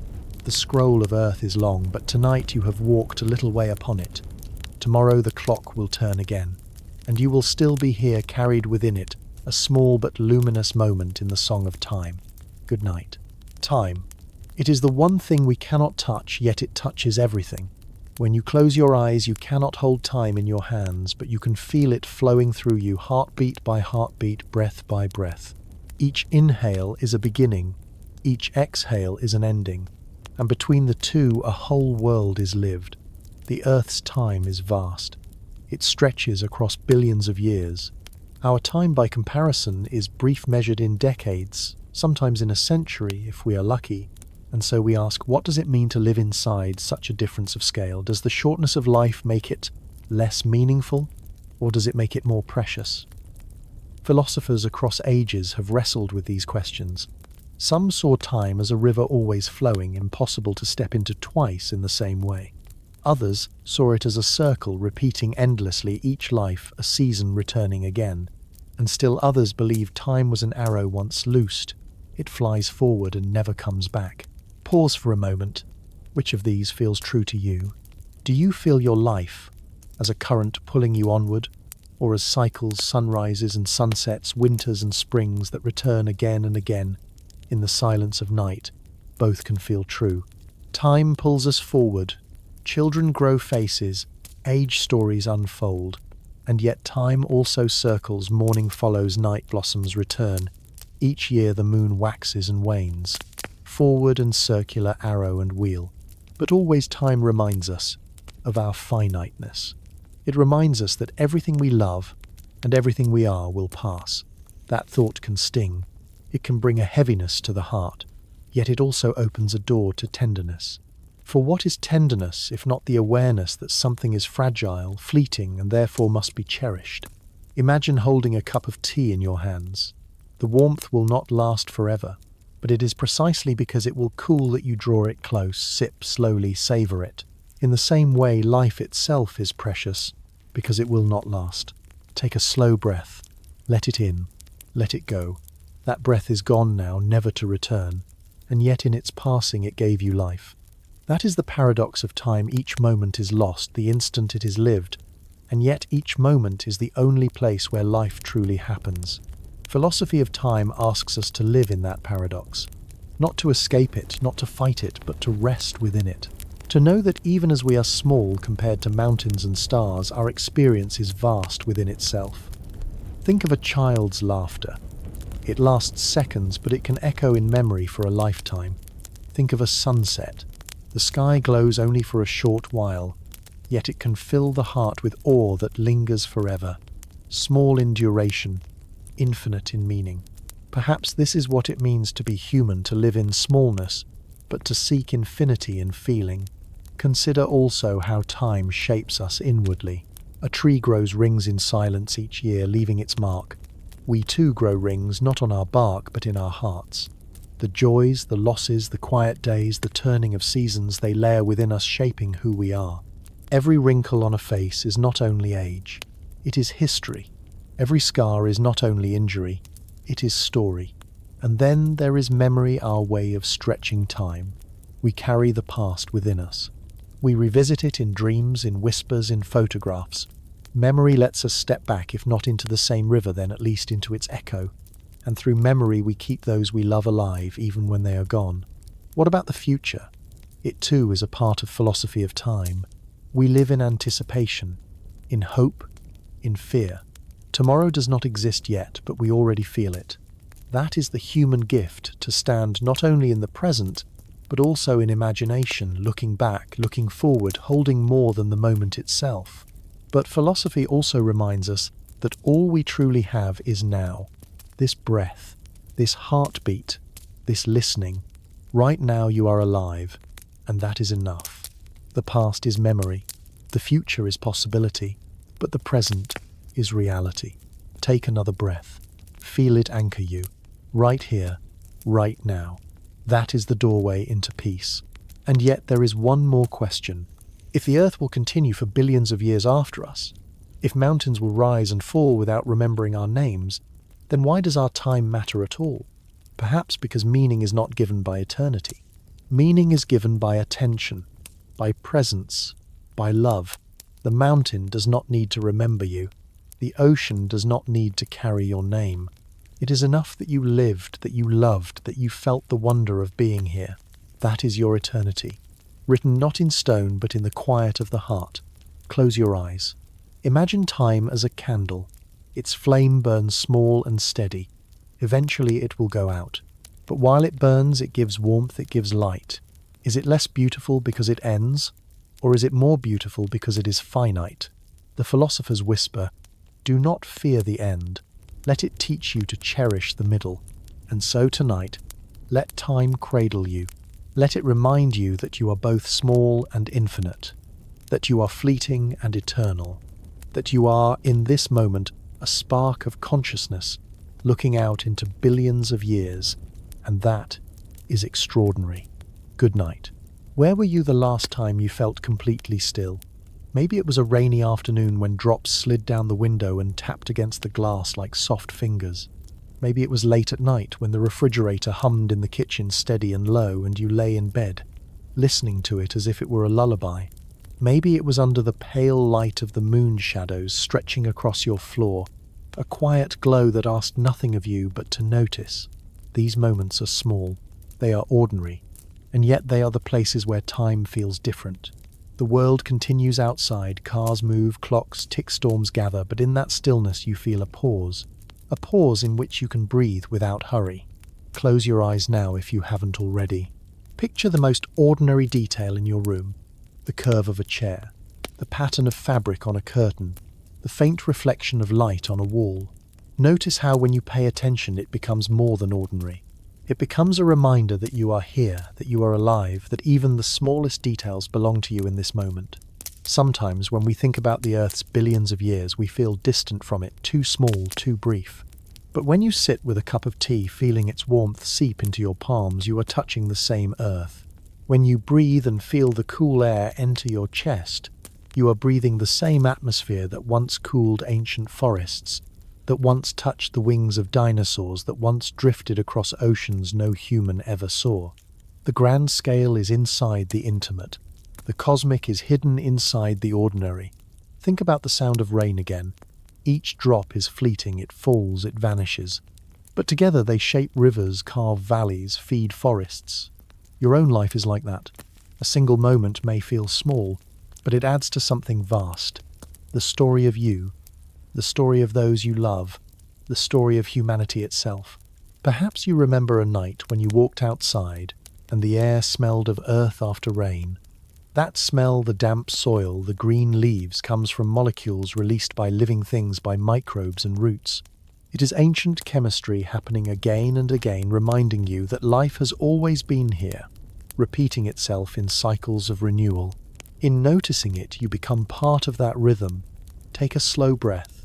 [SPEAKER 1] The scroll of Earth is long, but tonight you have walked a little way upon it. Tomorrow the clock will turn again, and you will still be here carried within it, a small but luminous moment in the song of time. Good night. Time. It is the one thing we cannot touch, yet it touches everything. When you close your eyes, you cannot hold time in your hands, but you can feel it flowing through you, heartbeat by heartbeat, breath by breath. Each inhale is a beginning, each exhale is an ending, and between the two a whole world is lived. The Earth's time is vast. It stretches across billions of years. Our time, by comparison, is brief, measured in decades, sometimes in a century if we are lucky. And so we ask, what does it mean to live inside such a difference of scale? Does the shortness of life make it less meaningful, or does it make it more precious? Philosophers across ages have wrestled with these questions. Some saw time as a river always flowing, impossible to step into twice in the same way. Others saw it as a circle repeating endlessly, each life a season returning again. and still others believe time was an arrow once loosed. It flies forward and never comes back. Pause for a moment. Which of these feels true to you? Do you feel your life as a current pulling you onward, or as cycles, sunrises and sunsets, winters and springs that return again and again in the silence of night? Both can feel true. Time pulls us forward. Children grow faces, age stories unfold, and yet time also circles, morning follows, night blossoms return. Each year the moon waxes and wanes, forward and circular arrow and wheel. But always time reminds us of our finiteness. It reminds us that everything we love and everything we are will pass. That thought can sting. It can bring a heaviness to the heart, yet it also opens a door to tenderness. For what is tenderness if not the awareness that something is fragile, fleeting, and therefore must be cherished? Imagine holding a cup of tea in your hands. The warmth will not last forever, but it is precisely because it will cool that you draw it close, sip slowly, savor it. In the same way, life itself is precious because it will not last. Take a slow breath. Let it in. Let it go. That breath is gone now, never to return, and yet in its passing it gave you life. That is the paradox of time. Each moment is lost, the instant it is lived, and yet each moment is the only place where life truly happens. Philosophy of time asks us to live in that paradox, not to escape it, not to fight it, but to rest within it. To know that even as we are small compared to mountains and stars, our experience is vast within itself. Think of a child's laughter. It lasts seconds, but it can echo in memory for a lifetime. Think of a sunset. The sky glows only for a short while, yet it can fill the heart with awe that lingers forever. Small in duration, infinite in meaning. Perhaps this is what it means to be human, to live in smallness, but to seek infinity in feeling. Consider also how time shapes us inwardly. A tree grows rings in silence each year, leaving its mark. We too grow rings, not on our bark, but in our hearts. The joys, the losses, the quiet days, the turning of seasons, they layer within us, shaping who we are. Every wrinkle on a face is not only age, it is history. Every scar is not only injury, it is story. And then there is memory, our way of stretching time. We carry the past within us. We revisit it in dreams, in whispers, in photographs. Memory lets us step back, if not into the same river, then at least into its echo. And through memory we keep those we love alive, even when they are gone. What about the future? It too is a part of philosophy of time. We live in anticipation, in hope, in fear. Tomorrow does not exist yet, but we already feel it. That is the human gift, to stand not only in the present, but also in imagination, looking back, looking forward, holding more than the moment itself. But philosophy also reminds us that all we truly have is now. This breath, this heartbeat, this listening. Right now you are alive, and that is enough. The past is memory, the future is possibility, but the present is reality. Take another breath. Feel it anchor you, right here, right now. That is the doorway into peace. And yet there is one more question. If the earth will continue for billions of years after us, if mountains will rise and fall without remembering our names, then why does our time matter at all? Perhaps because meaning is not given by eternity. Meaning is given by attention, by presence, by love. The mountain does not need to remember you. The ocean does not need to carry your name. It is enough that you lived, that you loved, that you felt the wonder of being here. That is your eternity, written not in stone but in the quiet of the heart. Close your eyes. Imagine time as a candle. Its flame burns small and steady. Eventually it will go out. But while it burns, it gives warmth, it gives light. Is it less beautiful because it ends? Or is it more beautiful because it is finite? The philosophers whisper, do not fear the end. Let it teach you to cherish the middle. And so tonight, let time cradle you. Let it remind you that you are both small and infinite, that you are fleeting and eternal, that you are, in this moment, a spark of consciousness looking out into billions of years, and that is extraordinary. Good night. Where were you the last time you felt completely still? Maybe it was a rainy afternoon when drops slid down the window and tapped against the glass like soft fingers. Maybe it was late at night when the refrigerator hummed in the kitchen steady and low and you lay in bed, listening to it as if it were a lullaby. Maybe it was under the pale light of the moon shadows stretching across your floor, a quiet glow that asked nothing of you but to notice. These moments are small, they are ordinary, and yet they are the places where time feels different. The world continues outside, cars move, clocks tick, storms gather, but in that stillness you feel a pause in which you can breathe without hurry. Close your eyes now if you haven't already. Picture the most ordinary detail in your room, the curve of a chair, the pattern of fabric on a curtain, the faint reflection of light on a wall. Notice how when you pay attention it becomes more than ordinary. It becomes a reminder that you are here, that you are alive, that even the smallest details belong to you in this moment. Sometimes when we think about the Earth's billions of years, we feel distant from it, too small, too brief. But when you sit with a cup of tea, feeling its warmth seep into your palms, you are touching the same Earth. When you breathe and feel the cool air enter your chest, you are breathing the same atmosphere that once cooled ancient forests, that once touched the wings of dinosaurs, that once drifted across oceans no human ever saw. The grand scale is inside the intimate. The cosmic is hidden inside the ordinary. Think about the sound of rain again. Each drop is fleeting, it falls, it vanishes. But together they shape rivers, carve valleys, feed forests. Your own life is like that. A single moment may feel small, but it adds to something vast. The story of you, the story of those you love, the story of humanity itself. Perhaps you remember a night when you walked outside and the air smelled of earth after rain. That smell, the damp soil, the green leaves, comes from molecules released by living things, by microbes and roots. It is ancient chemistry happening again and again, reminding you that life has always been here, repeating itself in cycles of renewal. In noticing it, you become part of that rhythm. Take a slow breath.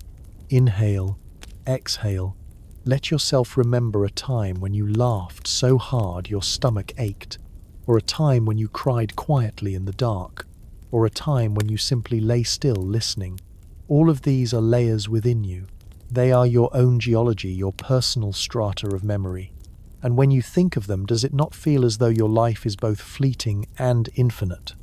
[SPEAKER 1] Inhale, exhale. Let yourself remember a time when you laughed so hard your stomach ached, or a time when you cried quietly in the dark, or a time when you simply lay still listening. All of these are layers within you. They are your own geology, your personal strata of memory. And when you think of them, does it not feel as though your life is both fleeting and infinite?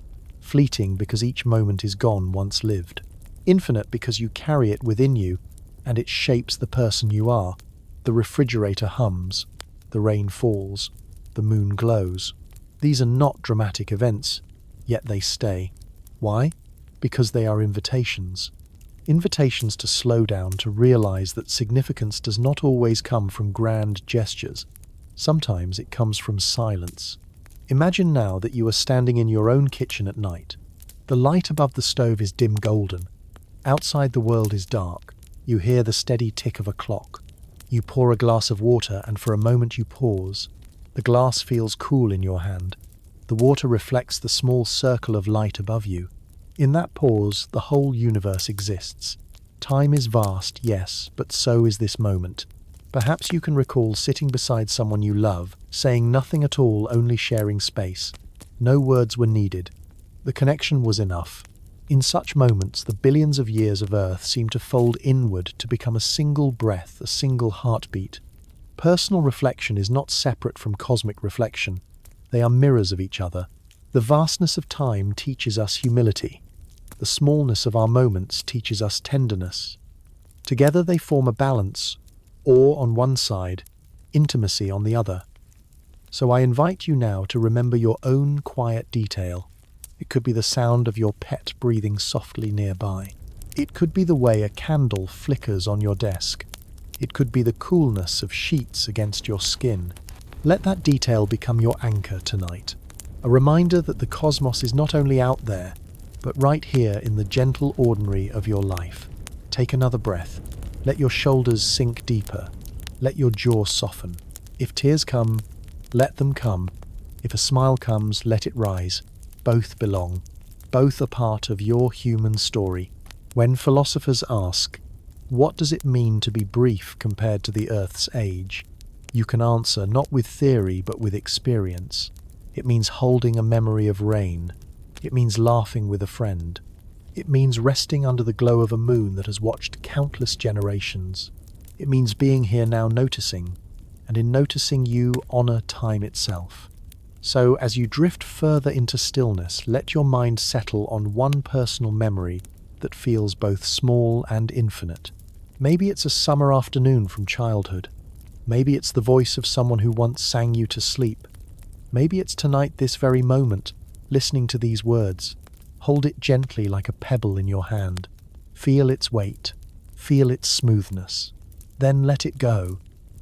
[SPEAKER 1] Fleeting because each moment is gone once lived. Infinite because you carry it within you, and it shapes the person you are. The refrigerator hums, the rain falls, the moon glows. These are not dramatic events, yet they stay. Why? Because they are invitations. Invitations to slow down, to realize that significance does not always come from grand gestures. Sometimes it comes from silence. Imagine now that you are standing in your own kitchen at night. The light above the stove is dim golden. Outside the world is dark. You hear the steady tick of a clock. You pour a glass of water and for a moment you pause. The glass feels cool in your hand. The water reflects the small circle of light above you. In that pause, the whole universe exists. Time is vast, yes, but so is this moment. Perhaps you can recall sitting beside someone you love, saying nothing at all, only sharing space. No words were needed. The connection was enough. In such moments, the billions of years of Earth seem to fold inward to become a single breath, a single heartbeat. Personal reflection is not separate from cosmic reflection. They are mirrors of each other. The vastness of time teaches us humility. The smallness of our moments teaches us tenderness. Together they form a balance, awe on one side, intimacy on the other. So I invite you now to remember your own quiet detail. It could be the sound of your pet breathing softly nearby. It could be the way a candle flickers on your desk. It could be the coolness of sheets against your skin. Let that detail become your anchor tonight. A reminder that the cosmos is not only out there, but right here in the gentle ordinary of your life. Take another breath. Let your shoulders sink deeper. Let your jaw soften. If tears come, let them come. If a smile comes, let it rise. Both belong. Both are part of your human story. When philosophers ask, what does it mean to be brief compared to the Earth's age? You can answer not with theory but with experience. It means holding a memory of rain. It means laughing with a friend. It means resting under the glow of a moon that has watched countless generations. It means being here now noticing, and in noticing you honor time itself. So, as you drift further into stillness, let your mind settle on one personal memory that feels both small and infinite. Maybe it's a summer afternoon from childhood. Maybe it's the voice of someone who once sang you to sleep. Maybe it's tonight, this very moment, listening to these words. Hold it gently like a pebble in your hand. Feel its weight. Feel its smoothness. Then let it go.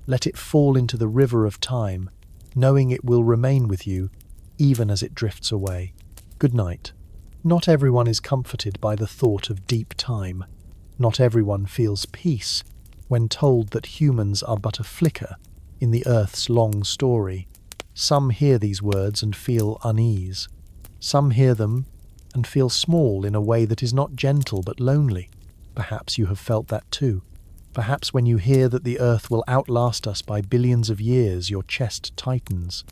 [SPEAKER 1] Let it fall into the river of time, knowing it will remain with you, even as it drifts away. Good night. Not everyone is comforted by the thought of deep time. Not everyone feels peace when told that humans are but a flicker in the Earth's long story. Some hear these words and feel unease. Some hear them and feel small in a way that is not gentle but lonely. Perhaps you have felt that too. Perhaps when you hear that the Earth will outlast us by billions of years, your chest tightens.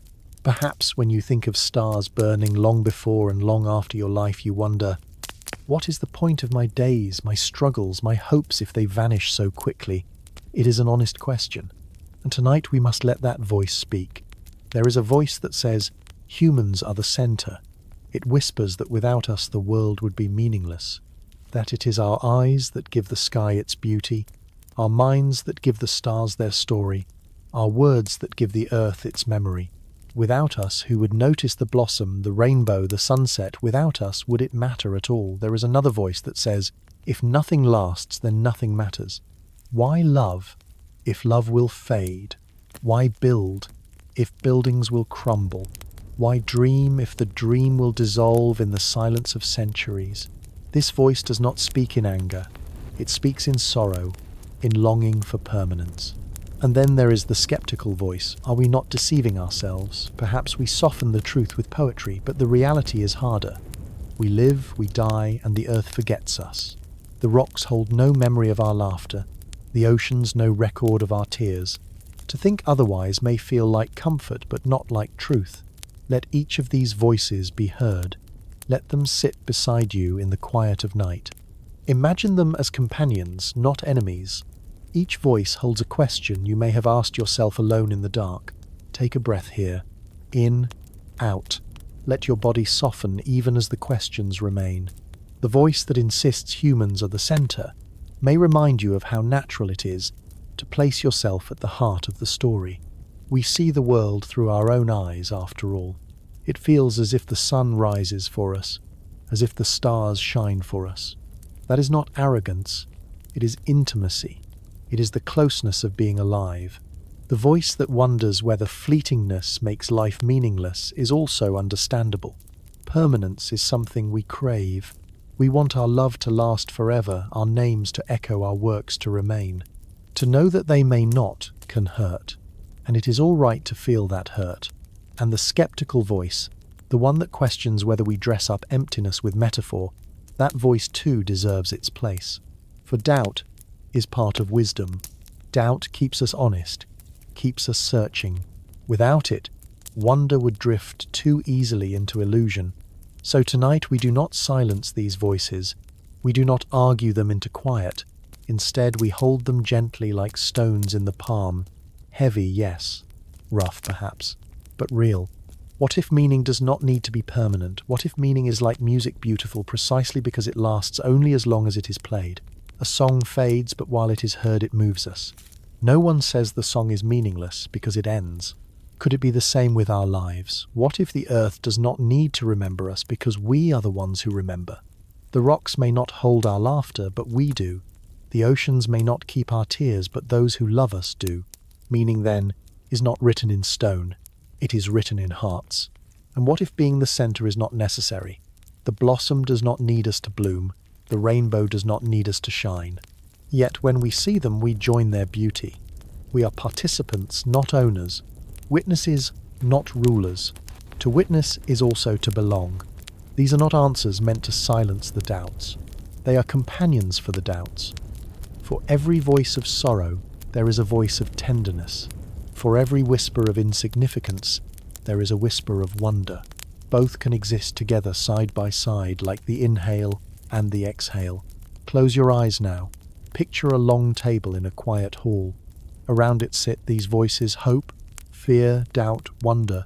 [SPEAKER 1] Perhaps when you think of stars burning long before and long after your life, you wonder, what is the point of my days, my struggles, my hopes if they vanish so quickly? It is an honest question. And tonight we must let that voice speak. There is a voice that says, humans are the center. It whispers that without us the world would be meaningless. That it is our eyes that give the sky its beauty, our minds that give the stars their story, our words that give the earth its memory. Without us, who would notice the blossom, the rainbow, the sunset? Without us, would it matter at all? There is another voice that says, if nothing lasts, then nothing matters. Why love, if love will fade? Why build, if buildings will crumble? Why dream, if the dream will dissolve in the silence of centuries? This voice does not speak in anger. It speaks in sorrow, in longing for permanence. And then there is the skeptical voice. Are we not deceiving ourselves? Perhaps we soften the truth with poetry, but the reality is harder. We live, we die, and the earth forgets us. The rocks hold no memory of our laughter, the oceans no record of our tears. To think otherwise may feel like comfort, but not like truth. Let each of these voices be heard. Let them sit beside you in the quiet of night. Imagine them as companions, not enemies. Each voice holds a question you may have asked yourself alone in the dark. Take a breath here. In, out. Let your body soften even as the questions remain. The voice that insists humans are the center may remind you of how natural it is to place yourself at the heart of the story. We see the world through our own eyes, after all. It feels as if the sun rises for us, as if the stars shine for us. That is not arrogance, it is intimacy. It is the closeness of being alive. The voice that wonders whether fleetingness makes life meaningless is also understandable. Permanence is something we crave. We want our love to last forever, our names to echo, our works to remain. To know that they may not can hurt, and it is all right to feel that hurt. And the skeptical voice, the one that questions whether we dress up emptiness with metaphor, that voice too deserves its place. For doubt is part of wisdom. Doubt keeps us honest, keeps us searching. Without it, wonder would drift too easily into illusion. So tonight we do not silence these voices. We do not argue them into quiet. Instead, we hold them gently like stones in the palm. Heavy, yes. Rough, perhaps. But real. What if meaning does not need to be permanent? What if meaning is like music, beautiful precisely because it lasts only as long as it is played? A song fades, but while it is heard, it moves us. No one says the song is meaningless because it ends. Could it be the same with our lives? What if the earth does not need to remember us because we are the ones who remember? The rocks may not hold our laughter, but we do. The oceans may not keep our tears, but those who love us do. Meaning, then, is not written in stone. It is written in hearts. And what if being the center is not necessary? The blossom does not need us to bloom. The rainbow does not need us to shine. Yet when we see them, we join their beauty. We are participants, not owners. Witnesses, not rulers. To witness is also to belong. These are not answers meant to silence the doubts. They are companions for the doubts. For every voice of sorrow, there is a voice of tenderness. For every whisper of insignificance, there is a whisper of wonder. Both can exist together side by side, like the inhale and the exhale. Close your eyes now. Picture a long table in a quiet hall. Around it sit these voices: hope, fear, doubt, wonder.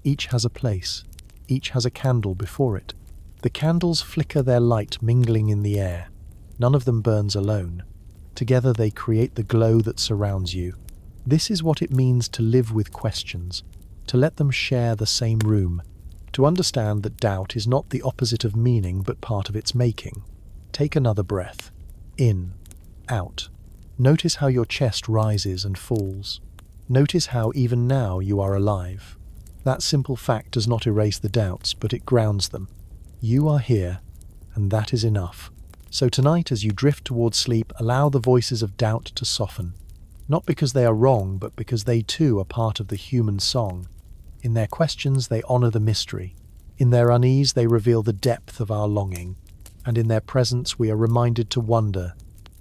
[SPEAKER 1] Each has a place. Each has a candle before it. The candles flicker their light, mingling in the air. None of them burns alone. Together they create the glow that surrounds you. This is what it means to live with questions, to let them share the same room, to understand that doubt is not the opposite of meaning but part of its making. Take another breath. In, out. Notice how your chest rises and falls. Notice how even now you are alive. That simple fact does not erase the doubts, but it grounds them. You are here, and that is enough. So tonight, as you drift towards sleep, allow the voices of doubt to soften. Not because they are wrong, but because they too are part of the human song. In their questions, they honor the mystery. In their unease, they reveal the depth of our longing. And in their presence, we are reminded to wonder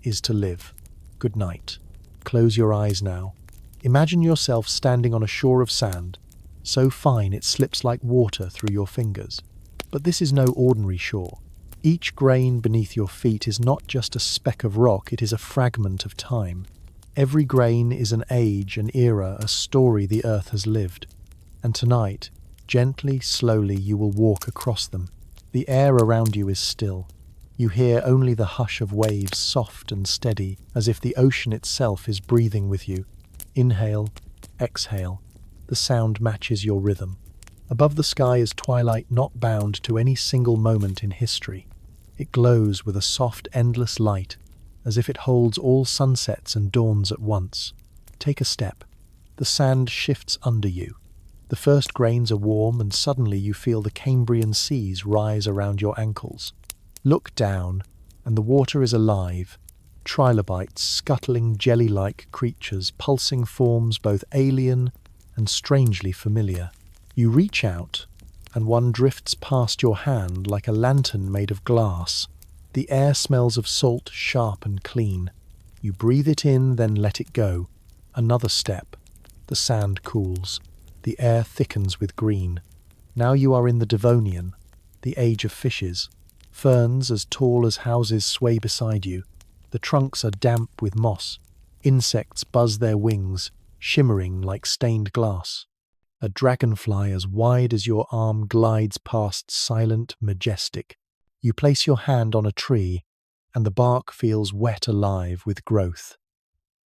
[SPEAKER 1] is to live. Good night. Close your eyes now. Imagine yourself standing on a shore of sand, so fine it slips like water through your fingers. But this is no ordinary shore. Each grain beneath your feet is not just a speck of rock, it is a fragment of time. Every grain is an age, an era, a story the earth has lived. And tonight, gently, slowly, you will walk across them. The air around you is still. You hear only the hush of waves, soft and steady, as if the ocean itself is breathing with you. Inhale, exhale. The sound matches your rhythm. Above the sky is twilight not bound to any single moment in history. It glows with a soft, endless light, as if it holds all sunsets and dawns at once. Take a step. The sand shifts under you. The first grains are warm, and suddenly you feel the Cambrian seas rise around your ankles. Look down, and the water is alive. Trilobites, scuttling jelly-like creatures, pulsing forms both alien and strangely familiar. You reach out, and one drifts past your hand like a lantern made of glass. The air smells of salt, sharp and clean. You breathe it in, then let it go. Another step. The sand cools. The air thickens with green. Now you are in the Devonian, the age of fishes. Ferns as tall as houses sway beside you. The trunks are damp with moss. Insects buzz their wings, shimmering like stained glass. A dragonfly as wide as your arm glides past, silent, majestic. You place your hand on a tree, and the bark feels wet alive with growth.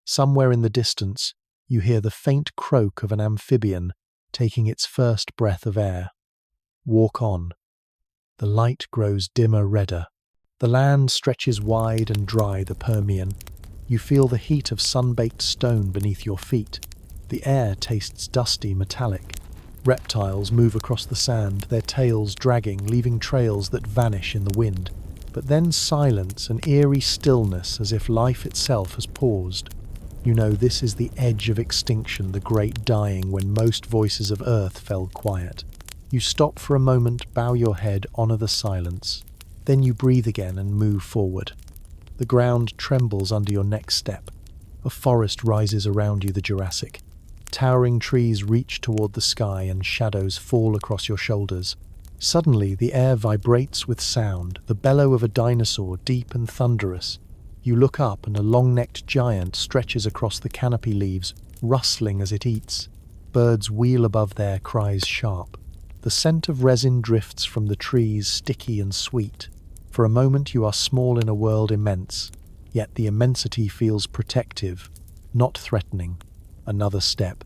[SPEAKER 1] Somewhere in the distance, you hear the faint croak of an amphibian taking its first breath of air. Walk on. The light grows dimmer, redder. The land stretches wide and dry, the Permian. You feel the heat of sun-baked stone beneath your feet. The air tastes dusty, metallic. Reptiles move across the sand, their tails dragging, leaving trails that vanish in the wind. But then silence, an eerie stillness, as if life itself has paused. You know this is the edge of extinction, the great dying, when most voices of earth fell quiet. You stop for a moment, bow your head, honor the silence. Then you breathe again and move forward. The ground trembles under your next step. A forest rises around you, the Jurassic. Towering trees reach toward the sky and shadows fall across your shoulders. Suddenly, the air vibrates with sound, the bellow of a dinosaur, deep and thunderous. You look up and a long-necked giant stretches across the canopy leaves, rustling as it eats. Birds wheel above, their cries sharp. The scent of resin drifts from the trees, sticky and sweet. For a moment you are small in a world immense, yet the immensity feels protective, not threatening. Another step.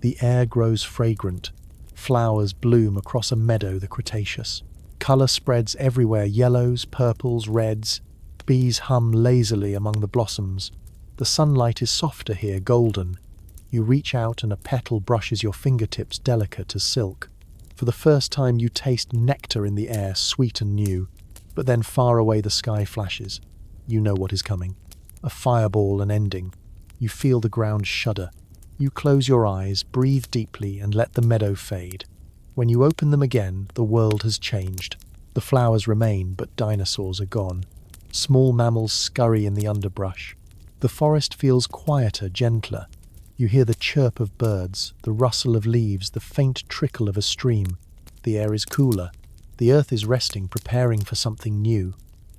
[SPEAKER 1] The air grows fragrant. Flowers bloom across a meadow, the Cretaceous. Colour spreads everywhere, yellows, purples, reds. Bees hum lazily among the blossoms. The sunlight is softer here, golden. You reach out and a petal brushes your fingertips, delicate as silk. For the first time you taste nectar in the air, sweet and new. But then far away the sky flashes. You know what is coming. A fireball, an ending. You feel the ground shudder. You close your eyes, breathe deeply, and let the meadow fade. When you open them again, the world has changed. The flowers remain, but dinosaurs are gone. Small mammals scurry in the underbrush. The forest feels quieter, gentler. You hear the chirp of birds, the rustle of leaves, the faint trickle of a stream. The air is cooler. The earth is resting, preparing for something new.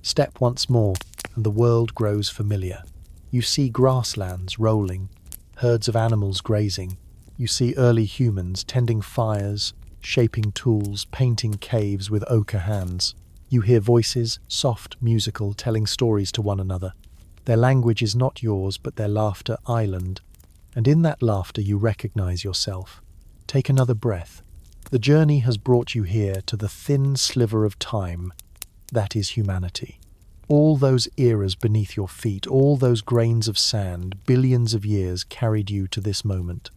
[SPEAKER 1] Step once more, and the world grows familiar. You see grasslands rolling, herds of animals grazing. You see early humans tending fires, shaping tools, painting caves with ochre hands. You hear voices, soft, musical, telling stories to one another. Their language is not yours, but their laughter island. And in that laughter you recognize yourself. Take another breath. The journey has brought you here to the thin sliver of time that is humanity. All those eras beneath your feet, all those grains of sand, billions of years carried you to this moment.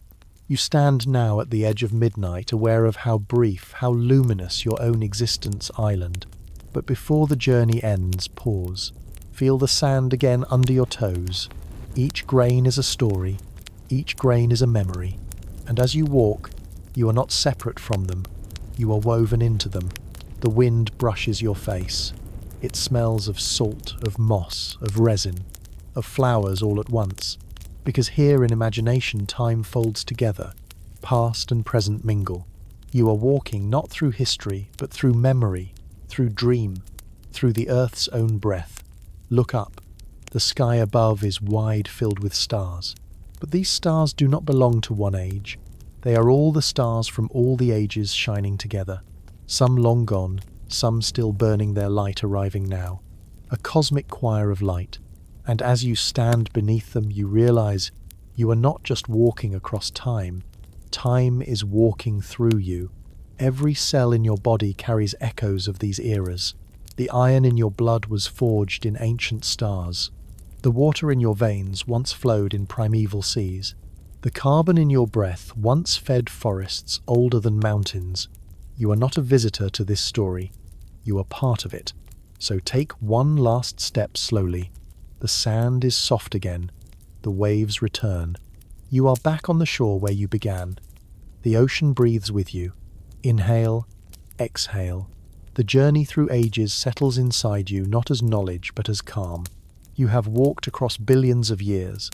[SPEAKER 1] You stand now at the edge of midnight, aware of how brief, how luminous your own existence island. But before the journey ends, pause. Feel the sand again under your toes. Each grain is a story. Each grain is a memory. And as you walk, you are not separate from them. You are woven into them. The wind brushes your face. It smells of salt, of moss, of resin, of flowers all at once. Because here in imagination time folds together. Past and present mingle. You are walking not through history, but through memory, through dream, through the earth's own breath. Look up. The sky above is wide, filled with stars. But these stars do not belong to one age. They are all the stars from all the ages shining together. Some long gone, some still burning their light, arriving now. A cosmic choir of light. And as you stand beneath them, you realize you are not just walking across time. Time is walking through you. Every cell in your body carries echoes of these eras. The iron in your blood was forged in ancient stars. The water in your veins once flowed in primeval seas. The carbon in your breath once fed forests older than mountains. You are not a visitor to this story. You are part of it. So take one last step slowly. The sand is soft again. The waves return. You are back on the shore where you began. The ocean breathes with you. Inhale, exhale. The journey through ages settles inside you not as knowledge but as calm. You have walked across billions of years,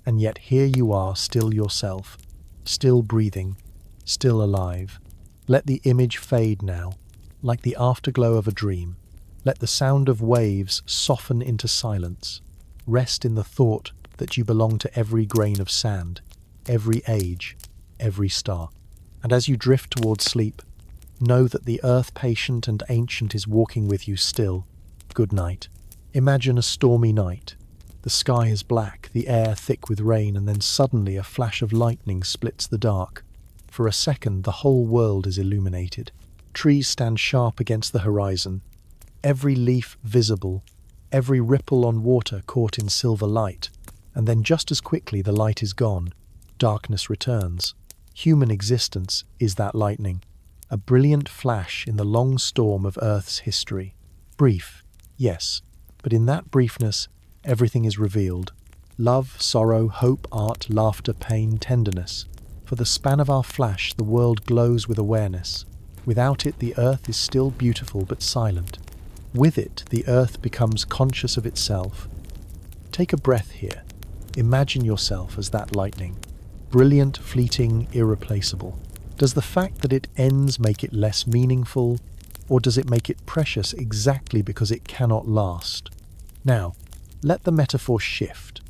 [SPEAKER 1] and yet here you are, still yourself, still breathing, still alive. Let the image fade now, like the afterglow of a dream. Let the sound of waves soften into silence. Rest in the thought that you belong to every grain of sand, every age, every star. And as you drift towards sleep, know that the earth patient and ancient is walking with you still. Good night. Imagine a stormy night. The sky is black, the air thick with rain, and then suddenly a flash of lightning splits the dark. For a second, the whole world is illuminated. Trees stand sharp against the horizon, every leaf visible, every ripple on water caught in silver light. And then just as quickly the light is gone, darkness returns. Human existence is that lightning, a brilliant flash in the long storm of Earth's history. Brief, yes, but in that briefness, everything is revealed. Love, sorrow, hope, art, laughter, pain, tenderness. For the span of our flash, the world glows with awareness. Without it, the earth is still beautiful but silent. With it, the earth becomes conscious of itself. Take a breath here. Imagine yourself as that lightning. Brilliant, fleeting, irreplaceable. Does the fact that it ends make it less meaningful, or does it make it precious exactly because it cannot last? Now, let the metaphor shift.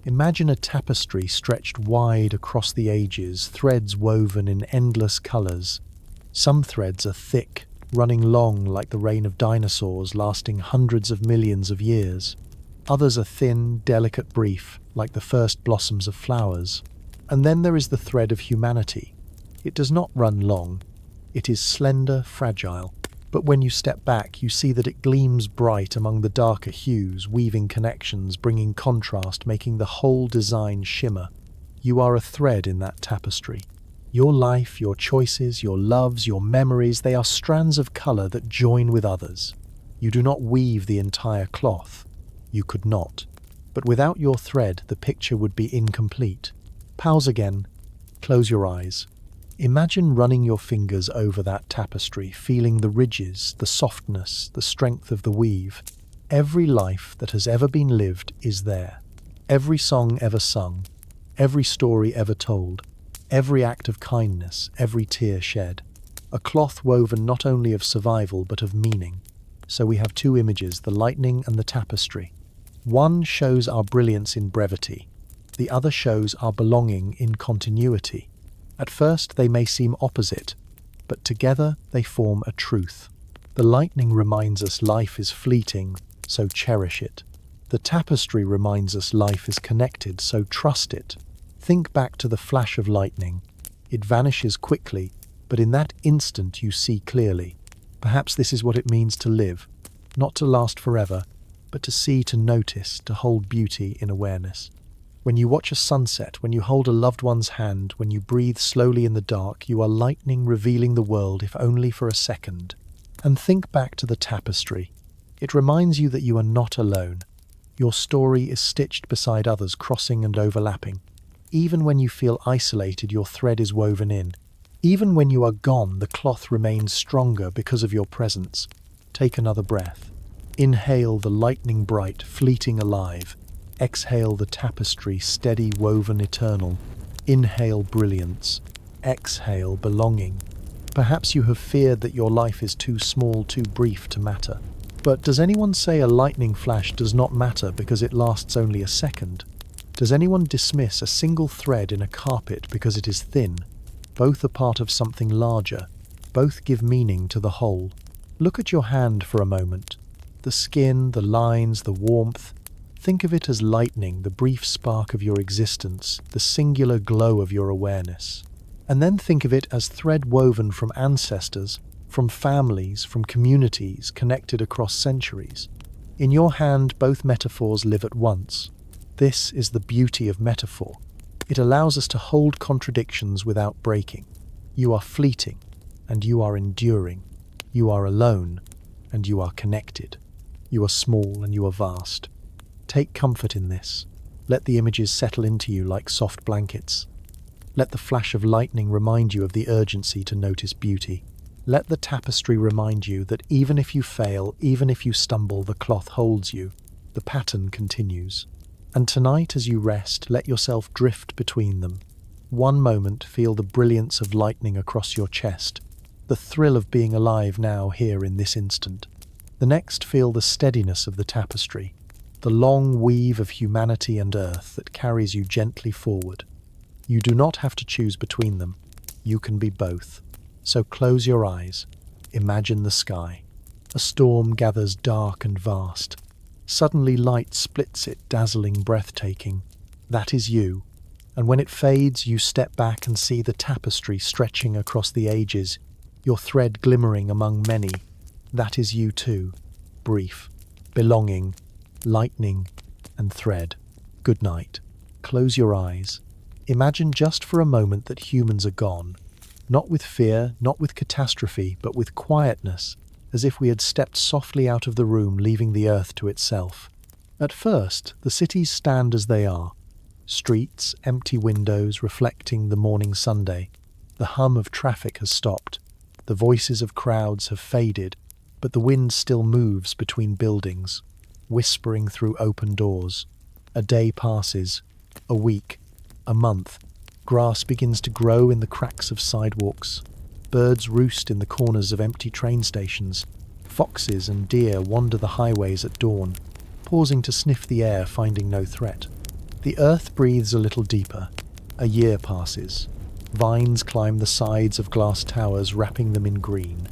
[SPEAKER 1] Imagine a tapestry stretched wide across the ages, threads woven in endless colors. Some threads are thick, running long like the reign of dinosaurs, lasting hundreds of millions of years. Others are thin, delicate, brief, like the first blossoms of flowers. And then there is the thread of humanity. It does not run long. It is slender, fragile. But when you step back, you see that it gleams bright among the darker hues, weaving connections, bringing contrast, making the whole design shimmer. You are a thread in that tapestry. Your life, your choices, your loves, your memories, they are strands of color that join with others. You do not weave the entire cloth. You could not. But without your thread, the picture would be incomplete. Pause again. Close your eyes. Imagine running your fingers over that tapestry, feeling the ridges, the softness, the strength of the weave. Every life that has ever been lived is there. Every song ever sung. Every story ever told. Every act of kindness, every tear shed. A cloth woven not only of survival but of meaning. So we have two images, the lightning and the tapestry. One shows our brilliance in brevity. The other shows our belonging in continuity. At first they may seem opposite, but together they form a truth. The lightning reminds us life is fleeting, so cherish it. The tapestry reminds us life is connected, so trust it. Think back to the flash of lightning. It vanishes quickly, but in that instant you see clearly. Perhaps this is what it means to live, not to last forever, but to see, to notice, to hold beauty in awareness. When you watch a sunset, when you hold a loved one's hand, when you breathe slowly in the dark, you are lightning revealing the world, if only for a second. And think back to the tapestry. It reminds you that you are not alone. Your story is stitched beside others, crossing and overlapping. Even when you feel isolated, your thread is woven in. Even when you are gone, the cloth remains stronger because of your presence. Take another breath. Inhale the lightning bright, fleeting alive. Exhale the tapestry, steady, woven, eternal. Inhale brilliance. Exhale belonging. Perhaps you have feared that your life is too small, too brief to matter. But does anyone say a lightning flash does not matter because it lasts only a second? Does anyone dismiss a single thread in a carpet because it is thin? Both are part of something larger. Both give meaning to the whole. Look at your hand for a moment. The skin, the lines, the warmth. Think of it as lightning, the brief spark of your existence, the singular glow of your awareness. And then think of it as thread woven from ancestors, from families, from communities connected across centuries. In your hand, both metaphors live at once. This is the beauty of metaphor. It allows us to hold contradictions without breaking. You are fleeting, and you are enduring. You are alone, and you are connected. You are small, and you are vast. Take comfort in this. Let the images settle into you like soft blankets. Let the flash of lightning remind you of the urgency to notice beauty. Let the tapestry remind you that even if you fail, even if you stumble, the cloth holds you. The pattern continues. And tonight, as you rest, let yourself drift between them. One moment, feel the brilliance of lightning across your chest, the thrill of being alive now, here in this instant. The next, feel the steadiness of the tapestry, the long weave of humanity and earth that carries you gently forward. You do not have to choose between them. You can be both. So close your eyes. Imagine the sky. A storm gathers dark and vast. Suddenly light splits it, dazzling, breathtaking. That is you. And when it fades, you step back and see the tapestry stretching across the ages, your thread glimmering among many. That is you too. Brief, belonging, lightning, and thread. Good night. Close your eyes. Imagine just for a moment that humans are gone. Not with fear, not with catastrophe, but with quietness, as if we had stepped softly out of the room, leaving the earth to itself. At first, the cities stand as they are. Streets, empty windows reflecting the morning Sunday. The hum of traffic has stopped. The voices of crowds have faded, but the wind still moves between buildings, whispering through open doors. A day passes, a week, a month. Grass begins to grow in the cracks of sidewalks. Birds roost in the corners of empty train stations. Foxes and deer wander the highways at dawn, pausing to sniff the air, finding no threat. The earth breathes a little deeper. A year passes. Vines climb the sides of glass towers, wrapping them in green.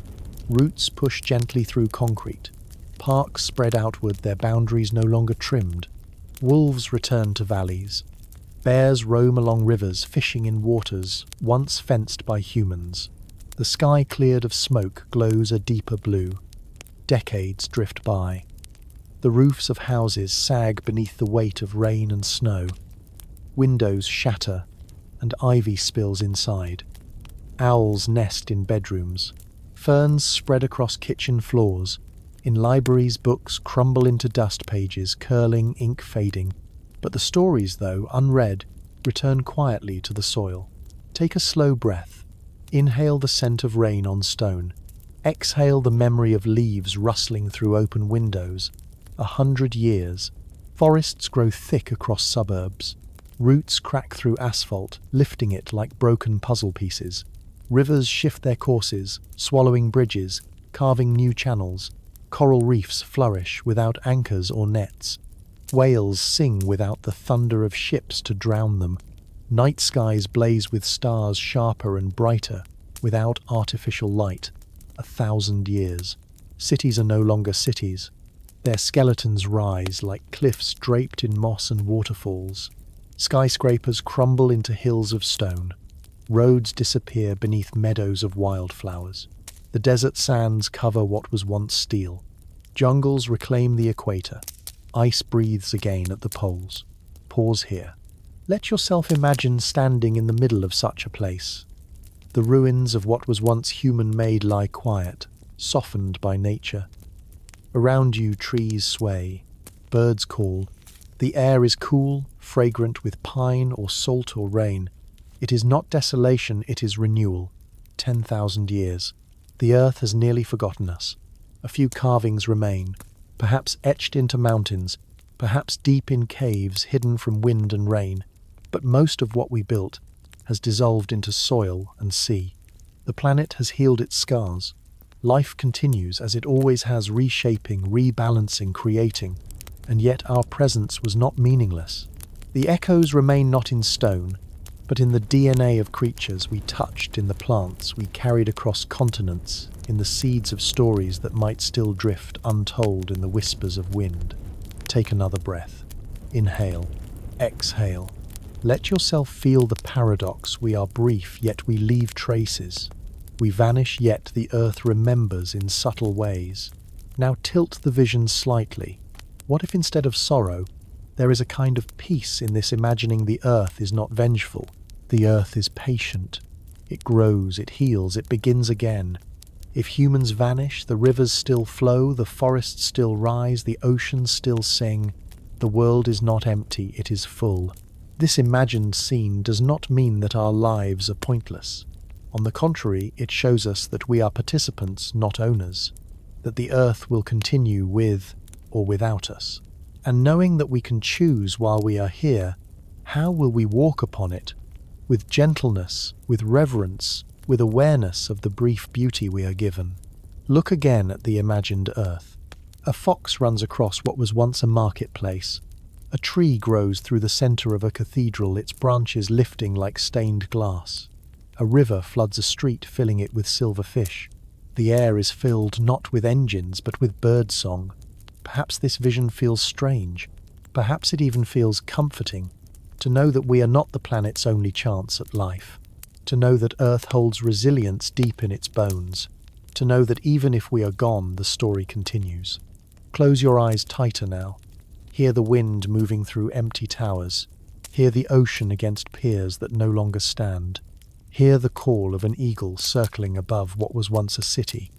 [SPEAKER 1] Roots push gently through concrete. Parks spread outward, their boundaries no longer trimmed. Wolves return to valleys. Bears roam along rivers, fishing in waters once fenced by humans. The sky, cleared of smoke, glows a deeper blue. Decades drift by. The roofs of houses sag beneath the weight of rain and snow. Windows shatter, and ivy spills inside. Owls nest in bedrooms. Ferns spread across kitchen floors. In libraries, books crumble into dust pages, curling, ink fading. But the stories, though unread, return quietly to the soil. Take a slow breath. Inhale the scent of rain on stone. Exhale the memory of leaves rustling through open windows. 100 years. Forests grow thick across suburbs. Roots crack through asphalt, lifting it like broken puzzle pieces. Rivers shift their courses, swallowing bridges, carving new channels. Coral reefs flourish without anchors or nets. Whales sing without the thunder of ships to drown them. Night skies blaze with stars sharper and brighter without artificial light. 1,000 years. Cities are no longer cities. Their skeletons rise like cliffs draped in moss and waterfalls. Skyscrapers crumble into hills of stone. Roads disappear beneath meadows of wildflowers. The desert sands cover what was once steel. Jungles reclaim the equator. Ice breathes again at the poles. Pause here. Let yourself imagine standing in the middle of such a place. The ruins of what was once human-made lie quiet, softened by nature. Around you trees sway, birds call. The air is cool, fragrant with pine or salt or rain. It is not desolation, it is renewal. 10,000 years. The earth has nearly forgotten us. A few carvings remain, perhaps etched into mountains, perhaps deep in caves hidden from wind and rain. But most of what we built has dissolved into soil and sea. The planet has healed its scars. Life continues as it always has, reshaping, rebalancing, creating. And yet our presence was not meaningless. The echoes remain not in stone, but in the DNA of creatures we touched, in the plants we carried across continents, in the seeds of stories that might still drift untold in the whispers of wind. Take another breath. Inhale. Exhale. Let yourself feel the paradox. We are brief, yet we leave traces. We vanish, yet the earth remembers in subtle ways. Now tilt the vision slightly. What if instead of sorrow, there is a kind of peace in this, imagining the earth is not vengeful. The earth is patient. It grows, it heals, it begins again. If humans vanish, the rivers still flow, the forests still rise, the oceans still sing. The world is not empty, it is full. This imagined scene does not mean that our lives are pointless. On the contrary, it shows us that we are participants, not owners. That the earth will continue with or without us. And knowing that we can choose while we are here, how will we walk upon it? With gentleness, with reverence, with awareness of the brief beauty we are given. Look again at the imagined earth. A fox runs across what was once a marketplace. A tree grows through the center of a cathedral, its branches lifting like stained glass. A river floods a street, filling it with silver fish. The air is filled not with engines, but with bird song. Perhaps this vision feels strange. Perhaps it even feels comforting. To know that we are not the planet's only chance at life. To know that Earth holds resilience deep in its bones. To know that even if we are gone, the story continues. Close your eyes tighter now. Hear the wind moving through empty towers. Hear the ocean against piers that no longer stand. Hear the call of an eagle circling above what was once a city.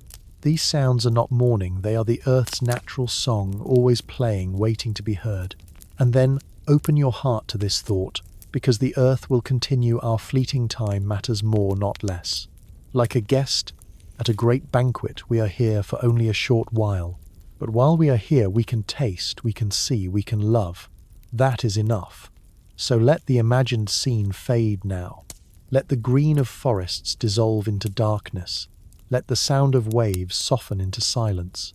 [SPEAKER 1] These sounds are not mourning, they are the earth's natural song, always playing, waiting to be heard. And then open your heart to this thought, because the earth will continue. Our fleeting time matters more, not less. Like a guest at a great banquet, we are here for only a short while. But while we are here, we can taste, we can see, we can love. That is enough. So let the imagined scene fade now. Let the green of forests dissolve into darkness. Let the sound of waves soften into silence.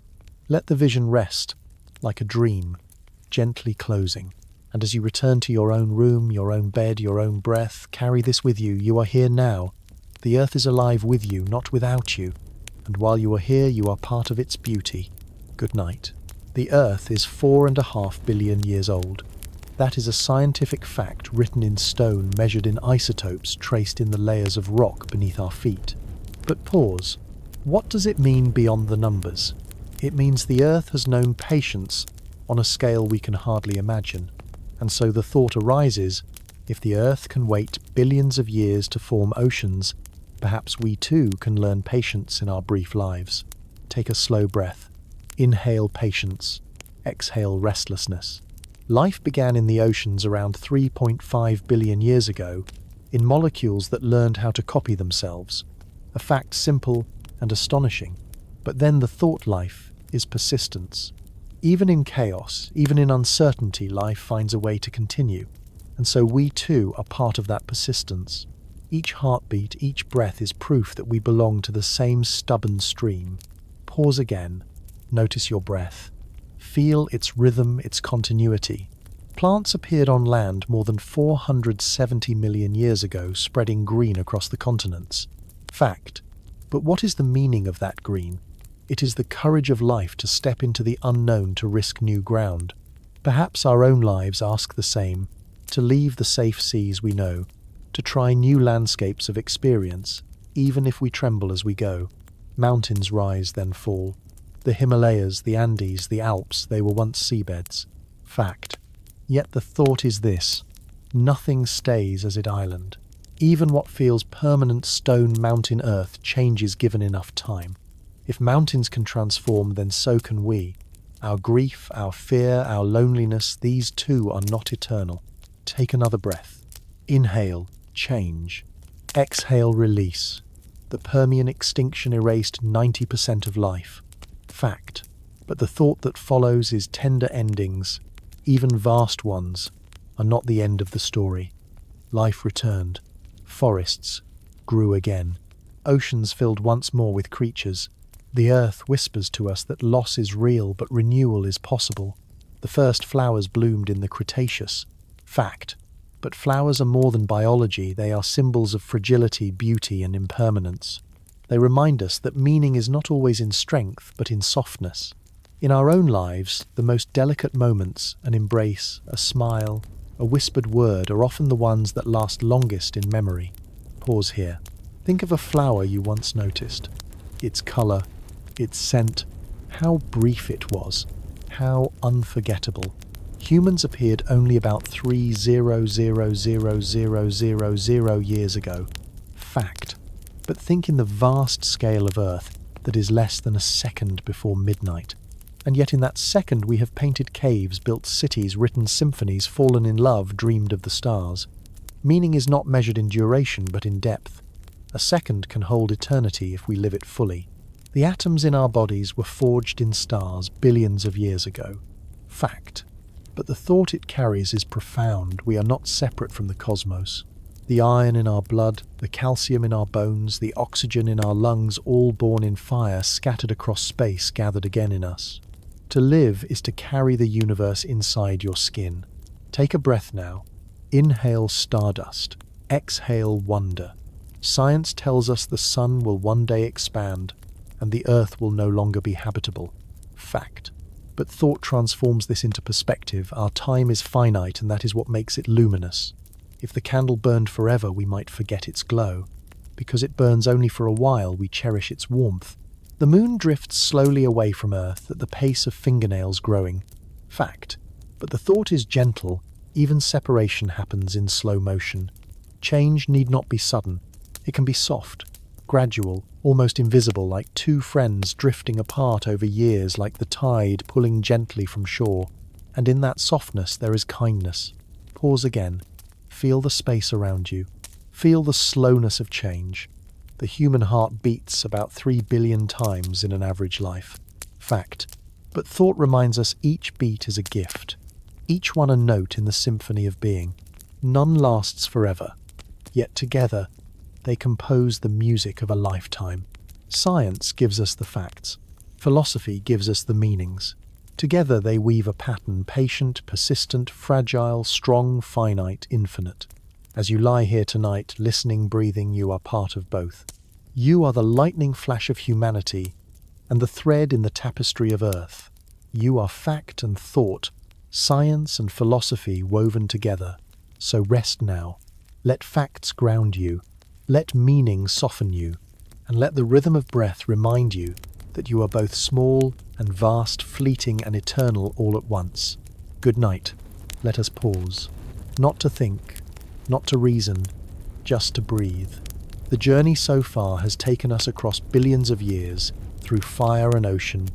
[SPEAKER 1] Let the vision rest, like a dream, gently closing. And as you return to your own room, your own bed, your own breath, carry this with you. You are here now. The earth is alive with you, not without you. And while you are here, you are part of its beauty. Good night. The earth is 4.5 billion years old. That is a scientific fact written in stone, measured in isotopes, traced in the layers of rock beneath our feet. But pause. What does it mean beyond the numbers? It means the earth has known patience on a scale we can hardly imagine. And so the thought arises, if the earth can wait billions of years to form oceans, perhaps we too can learn patience in our brief lives. Take a slow breath. Inhale patience. Exhale restlessness. Life began in the oceans around 3.5 billion years ago, in molecules that learned how to copy themselves. A fact simple and astonishing. But then the thought life is persistence. Even in chaos, even in uncertainty, life finds a way to continue. And so we too are part of that persistence. Each heartbeat, each breath is proof that we belong to the same stubborn stream. Pause again. Notice your breath. Feel its rhythm, its continuity. Plants appeared on land more than 470 million years ago, spreading green across the continents. Fact. But what is the meaning of that green? It is the courage of life to step into the unknown, to risk new ground. Perhaps our own lives ask the same, to leave the safe seas we know, to try new landscapes of experience, even if we tremble as we go. Mountains rise, then fall. The Himalayas, the Andes, the Alps, they were once seabeds. Fact. Yet the thought is this: nothing stays as it island. Even what feels permanent stone mountain earth changes given enough time. If mountains can transform, then so can we. Our grief, our fear, our loneliness, these too are not eternal. Take another breath. Inhale, change. Exhale, release. The Permian extinction erased 90% of life. Fact. But the thought that follows is tender endings, even vast ones, are not the end of the story. Life returned. Forests grew again. Oceans filled once more with creatures. The earth whispers to us that loss is real but renewal is possible. The first flowers bloomed in the Cretaceous. Fact. But flowers are more than biology, they are symbols of fragility, beauty, and impermanence. They remind us that meaning is not always in strength, but in softness. In our own lives, the most delicate moments, an embrace, a smile, a whispered word, are often the ones that last longest in memory. Pause here. Think of a flower you once noticed. Its colour, its scent, how brief it was, how unforgettable. Humans appeared only about 3,000,000 years ago. Fact. But think in the vast scale of Earth that is less than a second before midnight. And yet in that second we have painted caves, built cities, written symphonies, fallen in love, dreamed of the stars. Meaning is not measured in duration but in depth. A second can hold eternity if we live it fully. The atoms in our bodies were forged in stars billions of years ago. Fact. But the thought it carries is profound. We are not separate from the cosmos. The iron in our blood, the calcium in our bones, the oxygen in our lungs, all born in fire, scattered across space, gathered again in us. To live is to carry the universe inside your skin. Take a breath now. Inhale stardust. Exhale wonder. Science tells us the sun will one day expand, and the earth will no longer be habitable. Fact. But thought transforms this into perspective. Our time is finite, and that is what makes it luminous. If the candle burned forever, we might forget its glow. Because it burns only for a while, we cherish its warmth. The moon drifts slowly away from Earth at the pace of fingernails growing. Fact. But the thought is gentle. Even separation happens in slow motion. Change need not be sudden. It can be soft, gradual, almost invisible, like two friends drifting apart over years, like the tide pulling gently from shore. And in that softness there is kindness. Pause again. Feel the space around you. Feel the slowness of change. The human heart beats about 3 billion times in an average life. Fact. But thought reminds us each beat is a gift. Each one a note in the symphony of being. None lasts forever. Yet together, they compose the music of a lifetime. Science gives us the facts. Philosophy gives us the meanings. Together they weave a pattern, patient, persistent, fragile, strong, finite, infinite. As you lie here tonight, listening, breathing, you are part of both. You are the lightning flash of humanity and the thread in the tapestry of Earth. You are fact and thought, science and philosophy woven together. So rest now. Let facts ground you. Let meaning soften you. And let the rhythm of breath remind you that you are both small and vast, fleeting and eternal all at once. Good night. Let us pause. Not to think, not to reason, just to breathe. The journey so far has taken us across billions of years, through fire and ocean,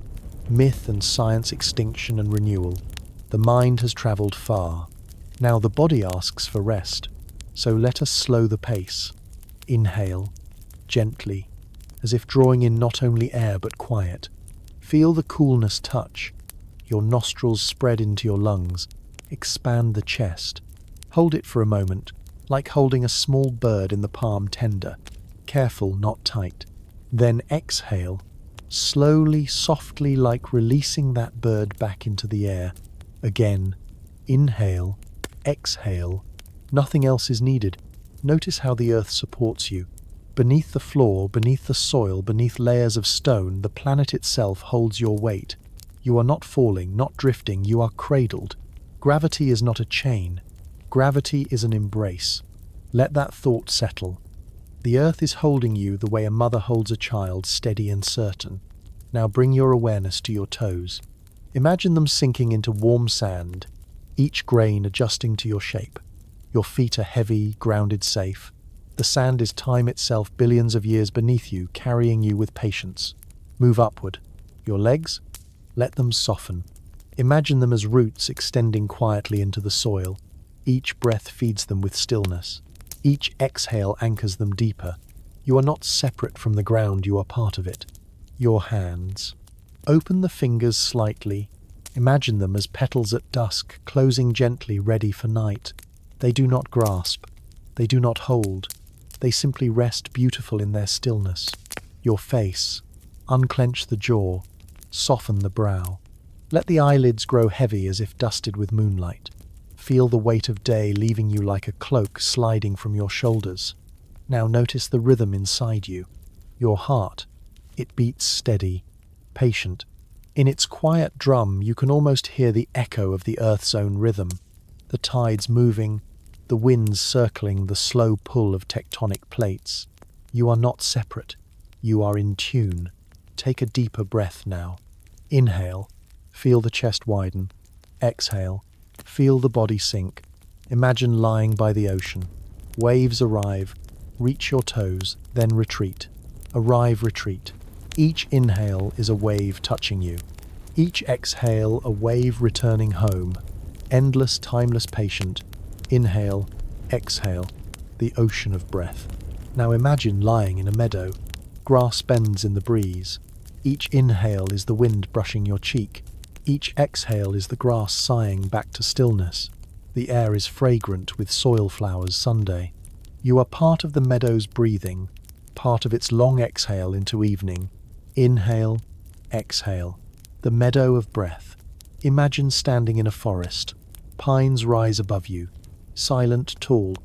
[SPEAKER 1] myth and science, extinction and renewal. The mind has travelled far. Now the body asks for rest. So let us slow the pace. Inhale, gently, as if drawing in not only air but quiet. Feel the coolness touch. Your nostrils spread into your lungs. Expand the chest. Hold it for a moment, like holding a small bird in the palm, tender. Careful, not tight. Then exhale. Slowly, softly, like releasing that bird back into the air. Again, inhale, exhale. Nothing else is needed. Notice how the earth supports you. Beneath the floor, beneath the soil, beneath layers of stone, the planet itself holds your weight. You are not falling, not drifting, you are cradled. Gravity is not a chain. Gravity is an embrace. Let that thought settle. The earth is holding you the way a mother holds a child, steady and certain. Now bring your awareness to your toes. Imagine them sinking into warm sand, each grain adjusting to your shape. Your feet are heavy, grounded, safe. The sand is time itself, billions of years beneath you, carrying you with patience. Move upward. Your legs? Let them soften. Imagine them as roots extending quietly into the soil. Each breath feeds them with stillness. Each exhale anchors them deeper. You are not separate from the ground, you are part of it. Your hands. Open the fingers slightly. Imagine them as petals at dusk, closing gently, ready for night. They do not grasp. They do not hold. They simply rest beautiful in their stillness. Your face. Unclench the jaw. Soften the brow. Let the eyelids grow heavy as if dusted with moonlight. Feel the weight of day leaving you like a cloak sliding from your shoulders. Now notice the rhythm inside you. Your heart. It beats steady, patient. In its quiet drum, you can almost hear the echo of the earth's own rhythm. The tides moving, the winds circling, the slow pull of tectonic plates. You are not separate. You are in tune. Take a deeper breath now. Inhale. Feel the chest widen. Exhale. Feel the body sink. Imagine lying by the ocean. Waves arrive. Reach your toes, then retreat. Arrive, retreat. Each inhale is a wave touching you. Each exhale, a wave returning home. Endless, timeless, patient. Inhale, exhale. The ocean of breath. Now imagine lying in a meadow. Grass bends in the breeze. Each inhale is the wind brushing your cheek. Each exhale is the grass sighing back to stillness. The air is fragrant with soil flowers Sunday. You are part of the meadow's breathing, part of its long exhale into evening. Inhale, exhale. The meadow of breath. Imagine standing in a forest. Pines rise above you, silent, tall.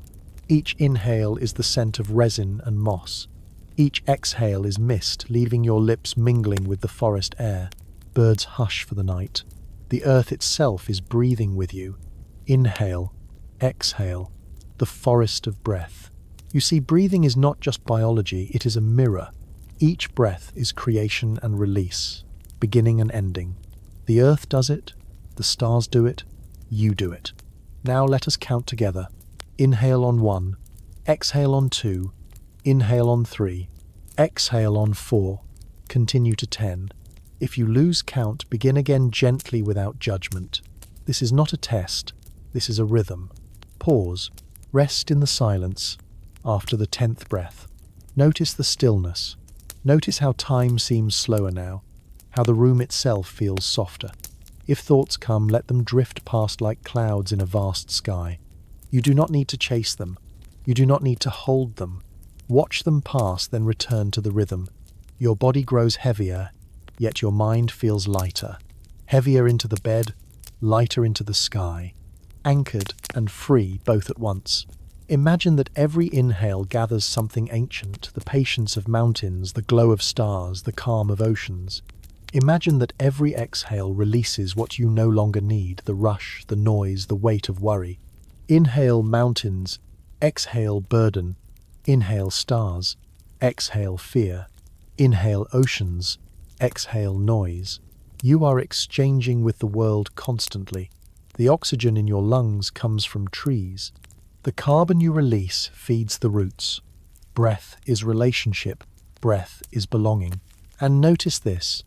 [SPEAKER 1] Each inhale is the scent of resin and moss. Each exhale is mist, leaving your lips mingling with the forest air. Birds hush for the night. The earth itself is breathing with you. Inhale, exhale, the forest of breath. You see, breathing is not just biology, it is a mirror. Each breath is creation and release, beginning and ending. The earth does it, the stars do it, you do it. Now let us count together. Inhale on 1, exhale on 2, inhale on 3, exhale on 4, continue to 10. If you lose count, begin again gently without judgment. This is not a test, this is a rhythm. Pause, rest in the silence after the 10th breath. Notice the stillness. Notice how time seems slower now, how the room itself feels softer. If thoughts come, let them drift past like clouds in a vast sky. You do not need to chase them. You do not need to hold them. Watch them pass, then return to the rhythm. Your body grows heavier, yet your mind feels lighter. Heavier into the bed, lighter into the sky. Anchored and free both at once. Imagine that every inhale gathers something ancient, the patience of mountains, the glow of stars, the calm of oceans. Imagine that every exhale releases what you no longer need, the rush, the noise, the weight of worry. Inhale mountains, exhale burden. Inhale stars, exhale fear. Inhale oceans, exhale noise. You are exchanging with the world constantly. The oxygen in your lungs comes from trees. The carbon you release feeds the roots. Breath is relationship. Breath is belonging. And notice this.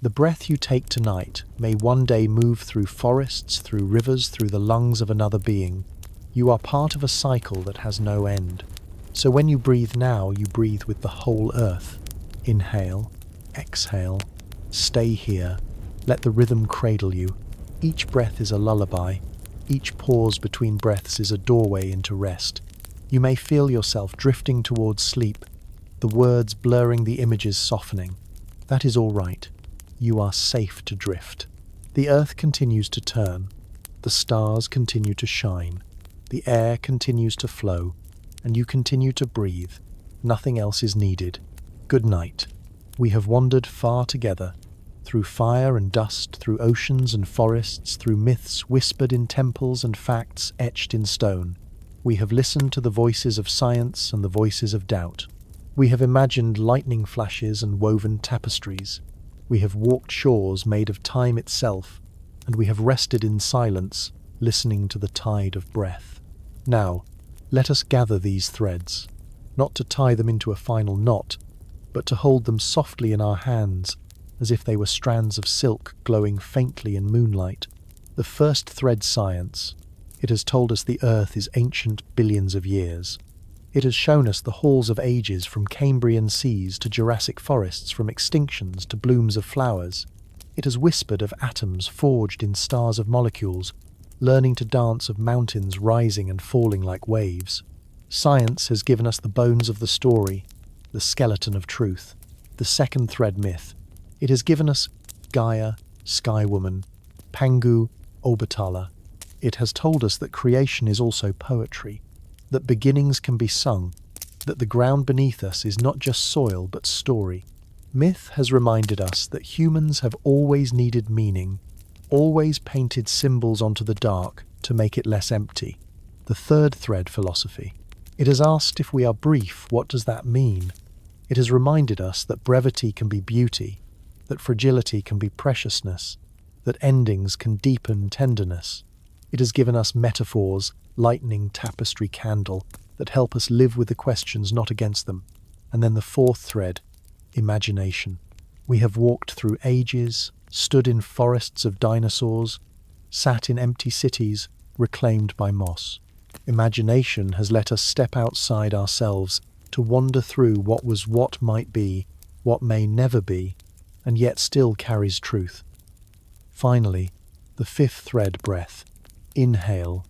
[SPEAKER 1] The breath you take tonight may one day move through forests, through rivers, through the lungs of another being. You are part of a cycle that has no end. So when you breathe now, you breathe with the whole earth. Inhale, exhale, stay here. Let the rhythm cradle you. Each breath is a lullaby. Each pause between breaths is a doorway into rest. You may feel yourself drifting towards sleep, the words blurring, the images softening. That is all right. You are safe to drift. The earth continues to turn. The stars continue to shine. The air continues to flow. And you continue to breathe. Nothing else is needed. Good night. We have wandered far together, through fire and dust, through oceans and forests, through myths whispered in temples and facts etched in stone. We have listened to the voices of science and the voices of doubt. We have imagined lightning flashes and woven tapestries. We have walked shores made of time itself, and we have rested in silence, listening to the tide of breath. Now, let us gather these threads, not to tie them into a final knot, but to hold them softly in our hands, as if they were strands of silk glowing faintly in moonlight. The first thread, science. It has told us the earth is ancient billions of years. It has shown us the halls of ages, from Cambrian seas to Jurassic forests, from extinctions to blooms of flowers. It has whispered of atoms forged in stars of molecules, learning to dance of mountains rising and falling like waves. Science has given us the bones of the story, the skeleton of truth, the second thread myth. It has given us Gaia, Sky Woman, Pangu, Obatala. It has told us that creation is also poetry, that beginnings can be sung, that the ground beneath us is not just soil but story. Myth has reminded us that humans have always needed meaning, always painted symbols onto the dark to make it less empty. The third thread, philosophy. It has asked, if we are brief, what does that mean? It has reminded us that brevity can be beauty, that fragility can be preciousness, that endings can deepen tenderness. It has given us metaphors, lightning tapestry candle, that help us live with the questions, not against them. And then the fourth thread, imagination. We have walked through ages, stood in forests of dinosaurs, sat in empty cities reclaimed by moss. Imagination has let us step outside ourselves to wander through what was, what might be, what may never be, and yet still carries truth. Finally, the fifth thread, breath. Inhale,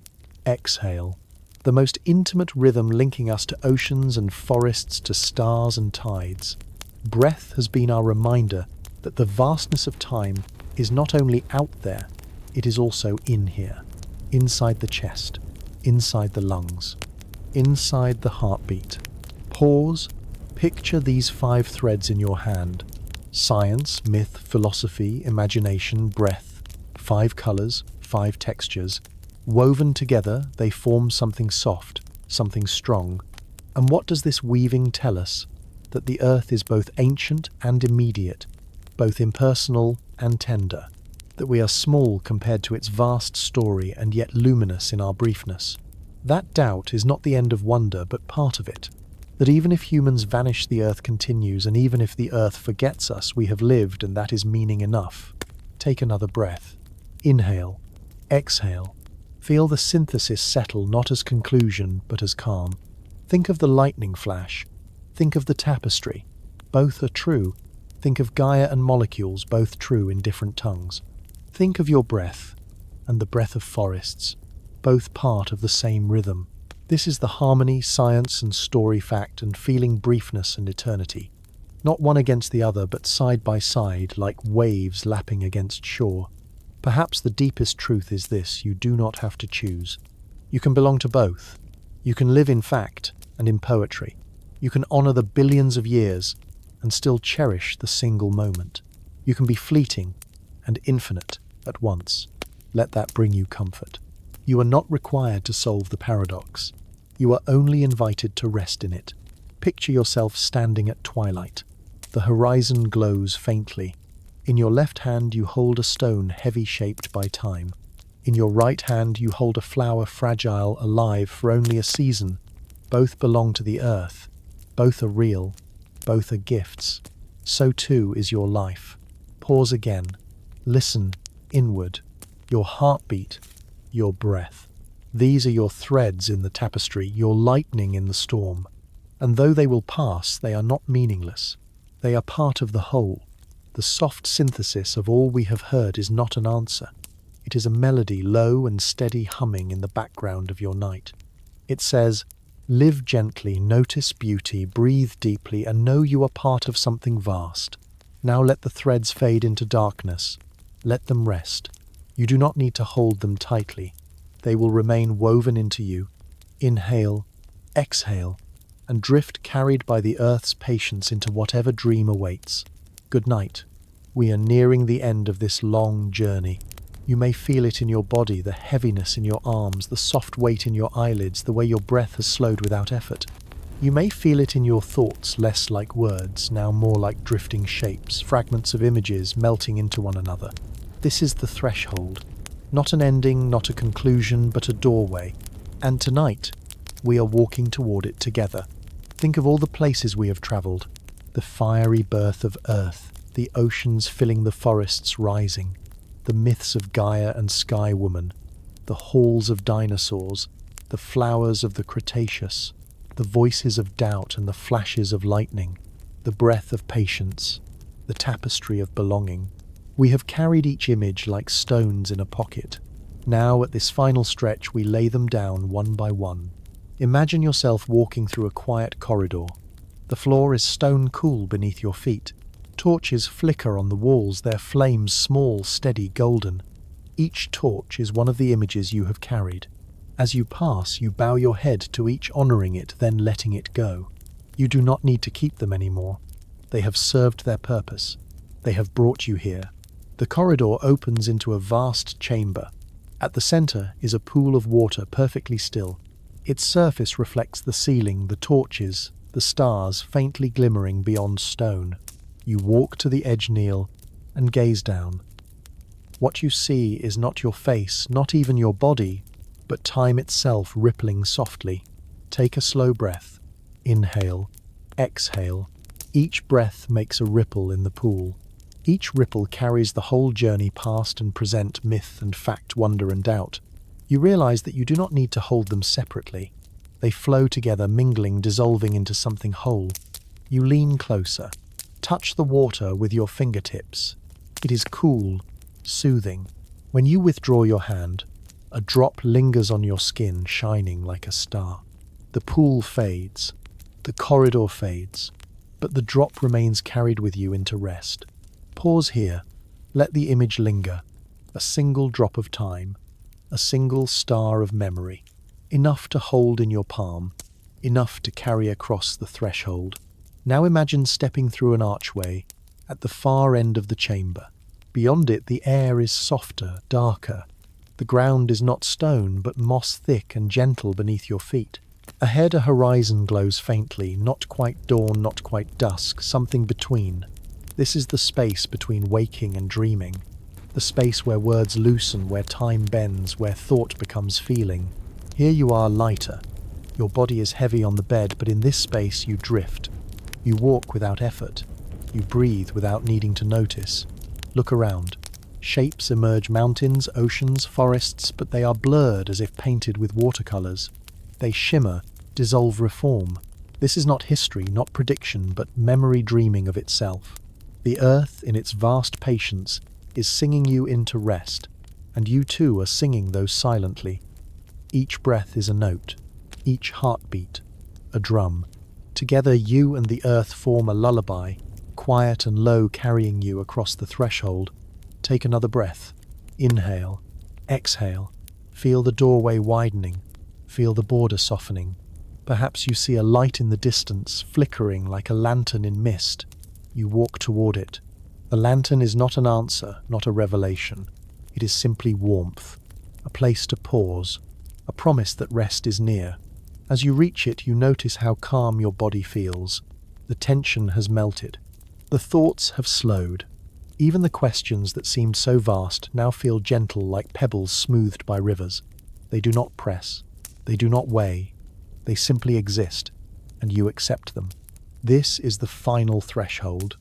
[SPEAKER 1] exhale. The most intimate rhythm linking us to oceans and forests, to stars and tides. Breath has been our reminder that the vastness of time is not only out there, it is also in here, inside the chest, inside the lungs, inside the heartbeat. Pause, picture these 5 threads in your hand. Science, myth, philosophy, imagination, breath. 5 colors, 5 textures. Woven together, they form something soft, something strong. And what does this weaving tell us? That the earth is both ancient and immediate, both impersonal and tender. That we are small compared to its vast story and yet luminous in our briefness. That doubt is not the end of wonder, but part of it. That even if humans vanish, the earth continues, and even if the earth forgets us, we have lived, and that is meaning enough. Take another breath. Inhale. Exhale. Feel the synthesis settle, not as conclusion, but as calm. Think of the lightning flash. Think of the tapestry. Both are true. Think of Gaia and molecules, both true in different tongues. Think of your breath, and the breath of forests, both part of the same rhythm. This is the harmony, science and story, fact and feeling, briefness and eternity. Not one against the other, but side by side, like waves lapping against shore. Perhaps the deepest truth is this: you do not have to choose. You can belong to both. You can live in fact and in poetry. You can honor the billions of years and still cherish the single moment. You can be fleeting and infinite at once. Let that bring you comfort. You are not required to solve the paradox. You are only invited to rest in it. Picture yourself standing at twilight. The horizon glows faintly. In your left hand you hold a stone heavy shaped by time. In your right hand you hold a flower fragile, alive for only a season. Both belong to the earth. Both are real. Both are gifts. So too is your life. Pause again. Listen inward. Your heartbeat. Your breath. These are your threads in the tapestry, your lightning in the storm. And though they will pass, they are not meaningless. They are part of the whole. The soft synthesis of all we have heard is not an answer. It is a melody, low and steady humming in the background of your night. It says, live gently, notice beauty, breathe deeply, and know you are part of something vast. Now let the threads fade into darkness. Let them rest. You do not need to hold them tightly. They will remain woven into you. Inhale, exhale, and drift carried by the earth's patience into whatever dream awaits. Good night. We are nearing the end of this long journey. You may feel it in your body, the heaviness in your arms, the soft weight in your eyelids, the way your breath has slowed without effort. You may feel it in your thoughts, less like words, now more like drifting shapes, fragments of images melting into one another. This is the threshold. Not an ending, not a conclusion, but a doorway. And tonight, we are walking toward it together. Think of all the places we have travelled. The fiery birth of Earth, the oceans filling the forests rising, the myths of Gaia and Sky Woman, the halls of dinosaurs, the flowers of the Cretaceous, the voices of doubt and the flashes of lightning, the breath of patience, the tapestry of belonging. We have carried each image like stones in a pocket. Now, at this final stretch, we lay them down one by one. Imagine yourself walking through a quiet corridor. The floor is stone cool beneath your feet. Torches flicker on the walls, their flames small, steady, golden. Each torch is one of the images you have carried. As you pass, you bow your head to each, honoring it, then letting it go. You do not need to keep them anymore. They have served their purpose. They have brought you here. The corridor opens into a vast chamber. At the center is a pool of water, perfectly still. Its surface reflects the ceiling, the torches, the stars faintly glimmering beyond stone. You walk to the edge, kneel, and gaze down. What you see is not your face, not even your body, but time itself rippling softly. Take a slow breath. Inhale, exhale. Each breath makes a ripple in the pool. Each ripple carries the whole journey past and present, myth and fact, wonder and doubt. You realize that you do not need to hold them separately. They flow together, mingling, dissolving into something whole. You lean closer. Touch the water with your fingertips. It is cool, soothing. When you withdraw your hand, a drop lingers on your skin, shining like a star. The pool fades. The corridor fades. But the drop remains carried with you into rest. Pause here. Let the image linger. A single drop of time. A single star of memory. Enough to hold in your palm. Enough to carry across the threshold. Now imagine stepping through an archway at the far end of the chamber. Beyond it, the air is softer, darker. The ground is not stone, but moss thick and gentle beneath your feet. Ahead, a horizon glows faintly, not quite dawn, not quite dusk, something between. This is the space between waking and dreaming. The space where words loosen, where time bends, where thought becomes feeling. Here you are, lighter. Your body is heavy on the bed, but in this space you drift. You walk without effort. You breathe without needing to notice. Look around. Shapes emerge, mountains, oceans, forests, but they are blurred as if painted with watercolors. They shimmer, dissolve, reform. This is not history, not prediction, but memory dreaming of itself. The earth, in its vast patience, is singing you into rest, and you too are singing those silently. Each breath is a note, each heartbeat, a drum. Together you and the earth form a lullaby, quiet and low, carrying you across the threshold. Take another breath. Inhale, exhale. Feel the doorway widening. Feel the border softening. Perhaps you see a light in the distance, flickering like a lantern in mist. You walk toward it. The lantern is not an answer, not a revelation. It is simply warmth, a place to pause, a promise that rest is near. As you reach it, you notice how calm your body feels. The tension has melted. The thoughts have slowed. Even the questions that seemed so vast now feel gentle, like pebbles smoothed by rivers. They do not press. They do not weigh. They simply exist, and you accept them. This is the final threshold.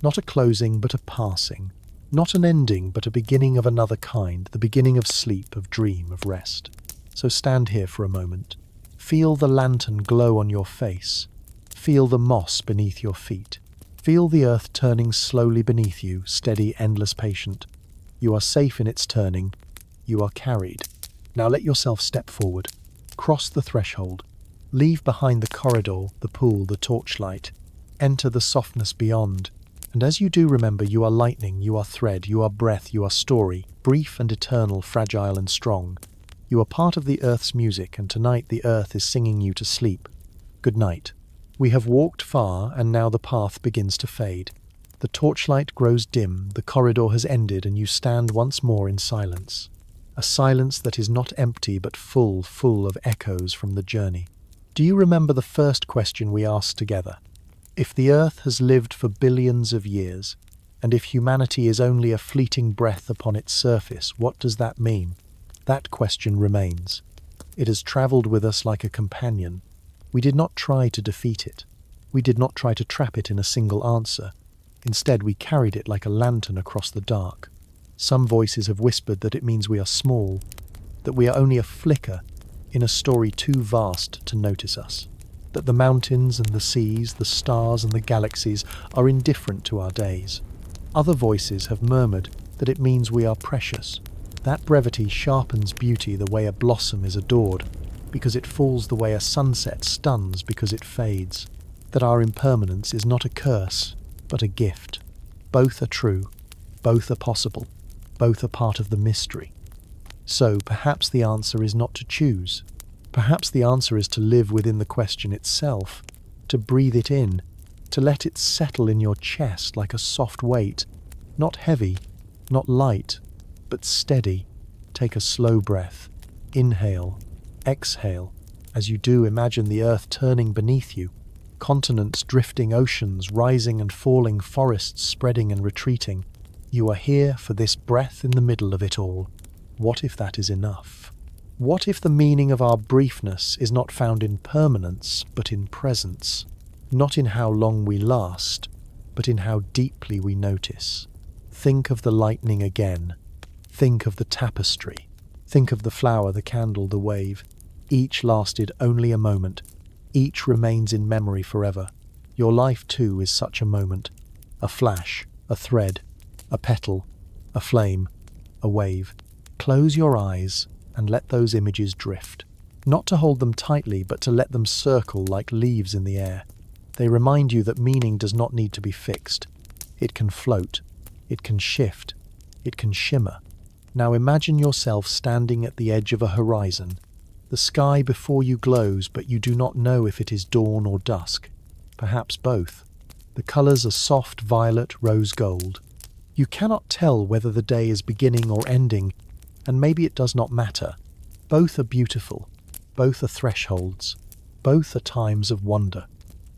[SPEAKER 1] Not a closing, but a passing. Not an ending, but a beginning of another kind, the beginning of sleep, of dream, of rest. So stand here for a moment. Feel the lantern glow on your face. Feel the moss beneath your feet. Feel the earth turning slowly beneath you, steady, endless, patient. You are safe in its turning. You are carried. Now let yourself step forward. Cross the threshold. Leave behind the corridor, the pool, the torchlight. Enter the softness beyond. And as you do remember, you are lightning, you are thread, you are breath, you are story, brief and eternal, fragile and strong. You are part of the earth's music, and tonight the earth is singing you to sleep. Good night. We have walked far, and now the path begins to fade. The torchlight grows dim, the corridor has ended, and you stand once more in silence. A silence that is not empty but full of echoes from the journey. Do you remember the first question we asked together? If the earth has lived for billions of years, and if humanity is only a fleeting breath upon its surface, what does that mean? That question remains. It has travelled with us like a companion. We did not try to defeat it. We did not try to trap it in a single answer. Instead, we carried it like a lantern across the dark. Some voices have whispered that it means we are small, that we are only a flicker in a story too vast to notice us, that the mountains and the seas, the stars and the galaxies are indifferent to our days. Other voices have murmured that it means we are precious. That brevity sharpens beauty the way a blossom is adored, because it falls the way a sunset stuns because it fades. That our impermanence is not a curse, but a gift. Both are true, both are possible, both are part of the mystery. So perhaps the answer is not to choose. Perhaps the answer is to live within the question itself, to breathe it in, to let it settle in your chest like a soft weight, not heavy, not light, but steady. Take a slow breath. Inhale, exhale. As you do, imagine the earth turning beneath you. Continents drifting, oceans rising and falling, forests spreading and retreating. You are here for this breath in the middle of it all. What if that is enough? What if the meaning of our briefness is not found in permanence, but in presence? Not in how long we last, but in how deeply we notice. Think of the lightning again. Think of the tapestry. Think of the flower, the candle, the wave. Each lasted only a moment. Each remains in memory forever. Your life too is such a moment. A flash, a thread, a petal, a flame, a wave. Close your eyes and let those images drift. Not to hold them tightly, but to let them circle like leaves in the air. They remind you that meaning does not need to be fixed. It can float. It can shift. It can shimmer. Now imagine yourself standing at the edge of a horizon. The sky before you glows, but you do not know if it is dawn or dusk. Perhaps both. The colours are soft violet, rose gold. You cannot tell whether the day is beginning or ending, and maybe it does not matter. Both are beautiful. Both are thresholds. Both are times of wonder.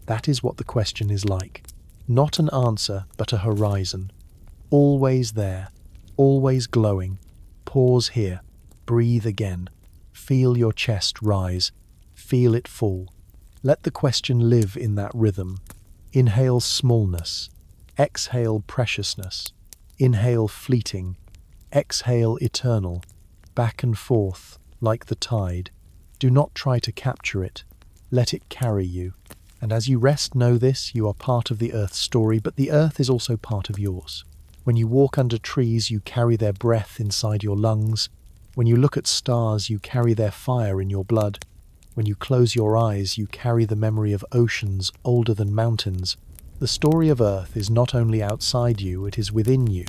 [SPEAKER 1] That is what the question is like. Not an answer, but a horizon. Always there. Always glowing. Pause here. Breathe again. Feel your chest rise. Feel it fall. Let the question live in that rhythm. Inhale smallness. Exhale preciousness. Inhale fleeting. Exhale eternal. Back and forth, like the tide. Do not try to capture it. Let it carry you. And as you rest, know this, you are part of the earth's story, but the earth is also part of yours. When you walk under trees, you carry their breath inside your lungs. When you look at stars, you carry their fire in your blood. When you close your eyes, you carry the memory of oceans older than mountains. The story of Earth is not only outside you, it is within you.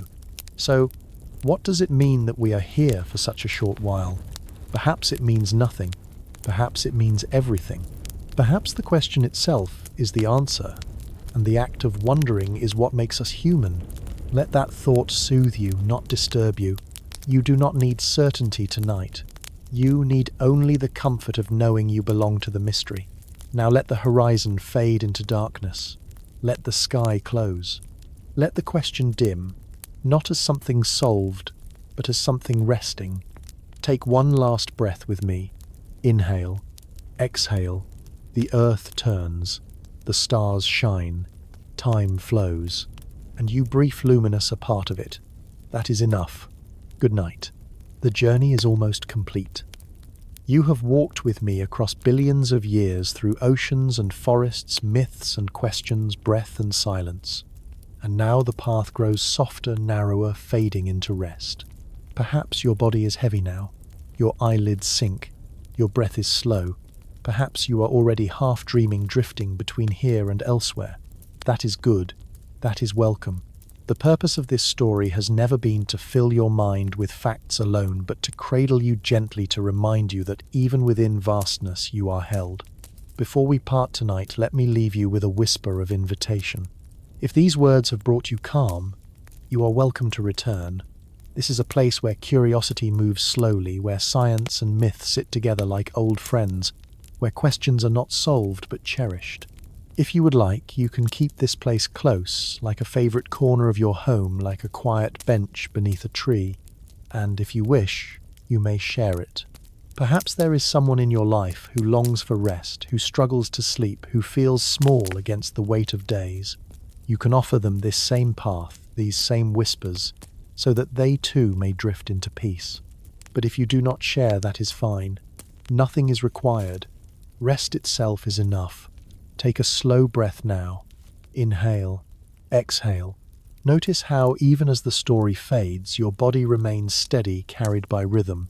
[SPEAKER 1] So, what does it mean that we are here for such a short while? Perhaps it means nothing. Perhaps it means everything. Perhaps the question itself is the answer, and the act of wondering is what makes us human. Let that thought soothe you, not disturb you. You do not need certainty tonight. You need only the comfort of knowing you belong to the mystery. Now let the horizon fade into darkness. Let the sky close. Let the question dim, not as something solved, but as something resting. Take one last breath with me. Inhale. Exhale. The earth turns. The stars shine. Time flows. And you, brief luminous, are part of it. That is enough. Good night. The journey is almost complete. You have walked with me across billions of years through oceans and forests, myths and questions, breath and silence. And now the path grows softer, narrower, fading into rest. Perhaps your body is heavy now. Your eyelids sink. Your breath is slow. Perhaps you are already half dreaming, drifting between here and elsewhere. That is good. that is welcome. The purpose of this story has never been to fill your mind with facts alone, but to cradle you gently to remind you that even within vastness you are held. Before we part tonight, let me leave you with a whisper of invitation. If these words have brought you calm, you are welcome to return. This is a place where curiosity moves slowly, where science and myth sit together like old friends, where questions are not solved but cherished. If you would like, you can keep this place close, like a favorite corner of your home, like a quiet bench beneath a tree. And if you wish, you may share it. Perhaps there is someone in your life who longs for rest, who struggles to sleep, who feels small against the weight of days. You can offer them this same path, these same whispers, so that they too may drift into peace. But if you do not share, that is fine. Nothing is required. Rest itself is enough. Take a slow breath now. Inhale, exhale. Notice how, even as the story fades, your body remains steady, carried by rhythm.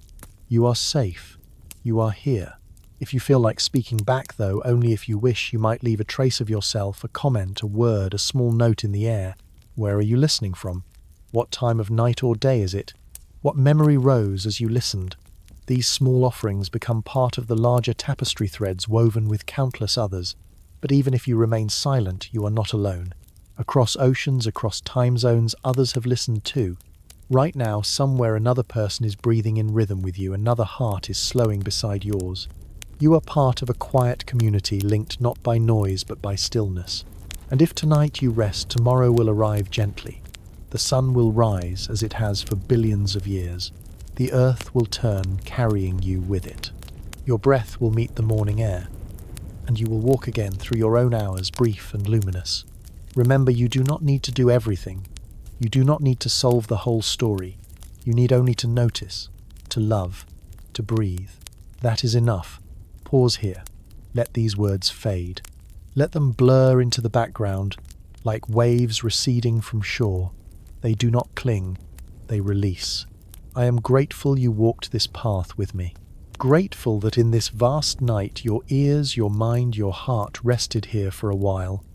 [SPEAKER 1] You are safe. You are here. If you feel like speaking back, though, only if you wish, you might leave a trace of yourself, a comment, a word, a small note in the air. Where are you listening from? What time of night or day is it? What memory rose as you listened? These small offerings become part of the larger tapestry threads woven with countless others. But even if you remain silent, you are not alone. Across oceans, across time zones, others have listened too. Right now, somewhere another person is breathing in rhythm with you, another heart is slowing beside yours. You are part of a quiet community linked not by noise but by stillness. And if tonight you rest, tomorrow will arrive gently. The sun will rise as it has for billions of years. The earth will turn, carrying you with it. Your breath will meet the morning air, and you will walk again through your own hours, brief and luminous. Remember, you do not need to do everything. You do not need to solve the whole story. You need only to notice, to love, to breathe. That is enough. Pause here. Let these words fade. Let them blur into the background, like waves receding from shore. They do not cling, they release. I am grateful you walked this path with me. Grateful that in this vast night your ears, your mind, your heart rested here for a while.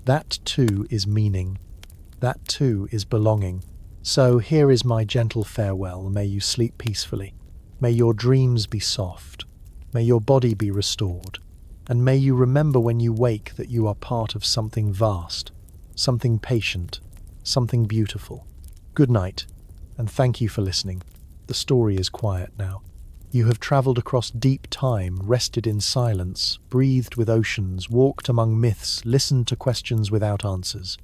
[SPEAKER 1] That too is meaning. That too is belonging. So here is my gentle farewell. May you sleep peacefully. May your dreams be soft. May your body be restored. And may you remember when you wake that you are part of something vast, something patient, something beautiful. Good night, and thank you for listening. The story is quiet now. You have travelled across deep time, rested in silence, breathed with oceans, walked among myths, listened to questions without answers.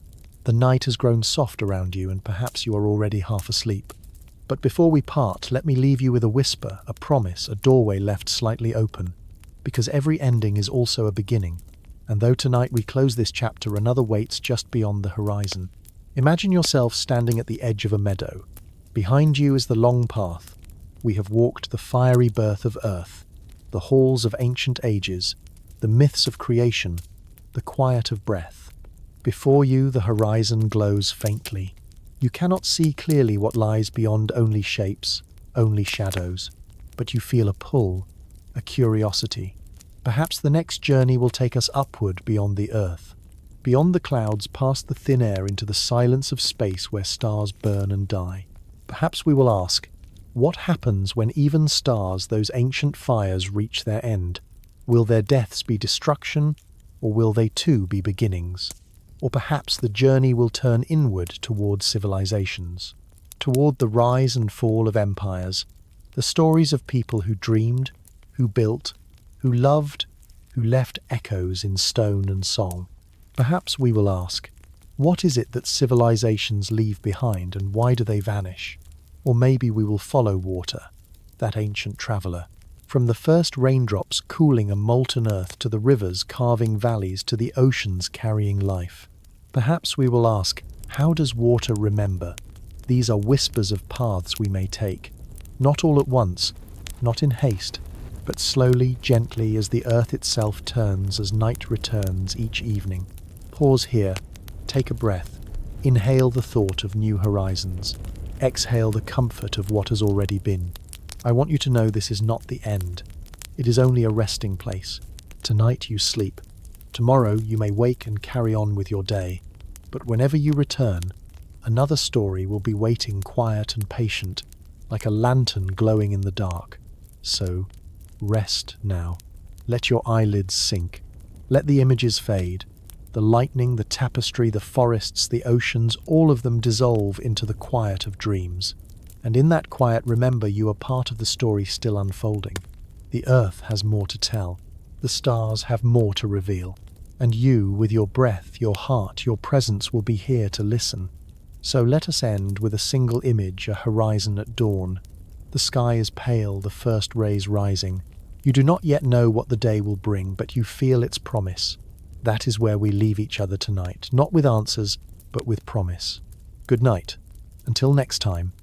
[SPEAKER 1] The night has grown soft around you, and perhaps you are already half asleep. But before we part, let me leave you with a whisper, a promise, a doorway left slightly open. Because every ending is also a beginning. And though tonight we close this chapter, another waits just beyond the horizon. Imagine yourself standing at the edge of a meadow. Behind you is the long path. We have walked the fiery birth of Earth, the halls of ancient ages, the myths of creation, the quiet of breath. Before you, the horizon glows faintly. You cannot see clearly what lies beyond, only shapes, only shadows. But you feel a pull, a curiosity. Perhaps the next journey will take us upward beyond the earth, beyond the clouds, past the thin air, into the silence of space where stars burn and die. Perhaps we will ask, what happens when even stars, those ancient fires, reach their end? Will their deaths be destruction, or will they too be beginnings? Or perhaps the journey will turn inward toward civilizations, toward the rise and fall of empires, the stories of people who dreamed, who built, who loved, who left echoes in stone and song. Perhaps we will ask, what is it that civilizations leave behind, and why do they vanish? Or maybe we will follow water, that ancient traveller, from the first raindrops cooling a molten earth to the rivers carving valleys to the oceans carrying life. Perhaps we will ask, how does water remember? These are whispers of paths we may take, not all at once, not in haste, but slowly, gently, as the earth itself turns, as night returns each evening. Pause here, take a breath, inhale the thought of new horizons, exhale the comfort of what has already been. I want you to know this is not the end. It is only a resting place. Tonight you sleep. Tomorrow you may wake and carry on with your day. But whenever you return, another story will be waiting quiet and patient, like a lantern glowing in the dark. So, rest now. Let your eyelids sink. Let the images fade. The lightning, the tapestry, the forests, the oceans, all of them dissolve into the quiet of dreams. And in that quiet, remember you are part of the story still unfolding. The earth has more to tell. The stars have more to reveal. And you, with your breath, your heart, your presence, will be here to listen. So let us end with a single image, a horizon at dawn. The sky is pale, the first rays rising. You do not yet know what the day will bring, but you feel its promise. That is where we leave each other tonight, not with answers, but with promise. Good night. Until next time.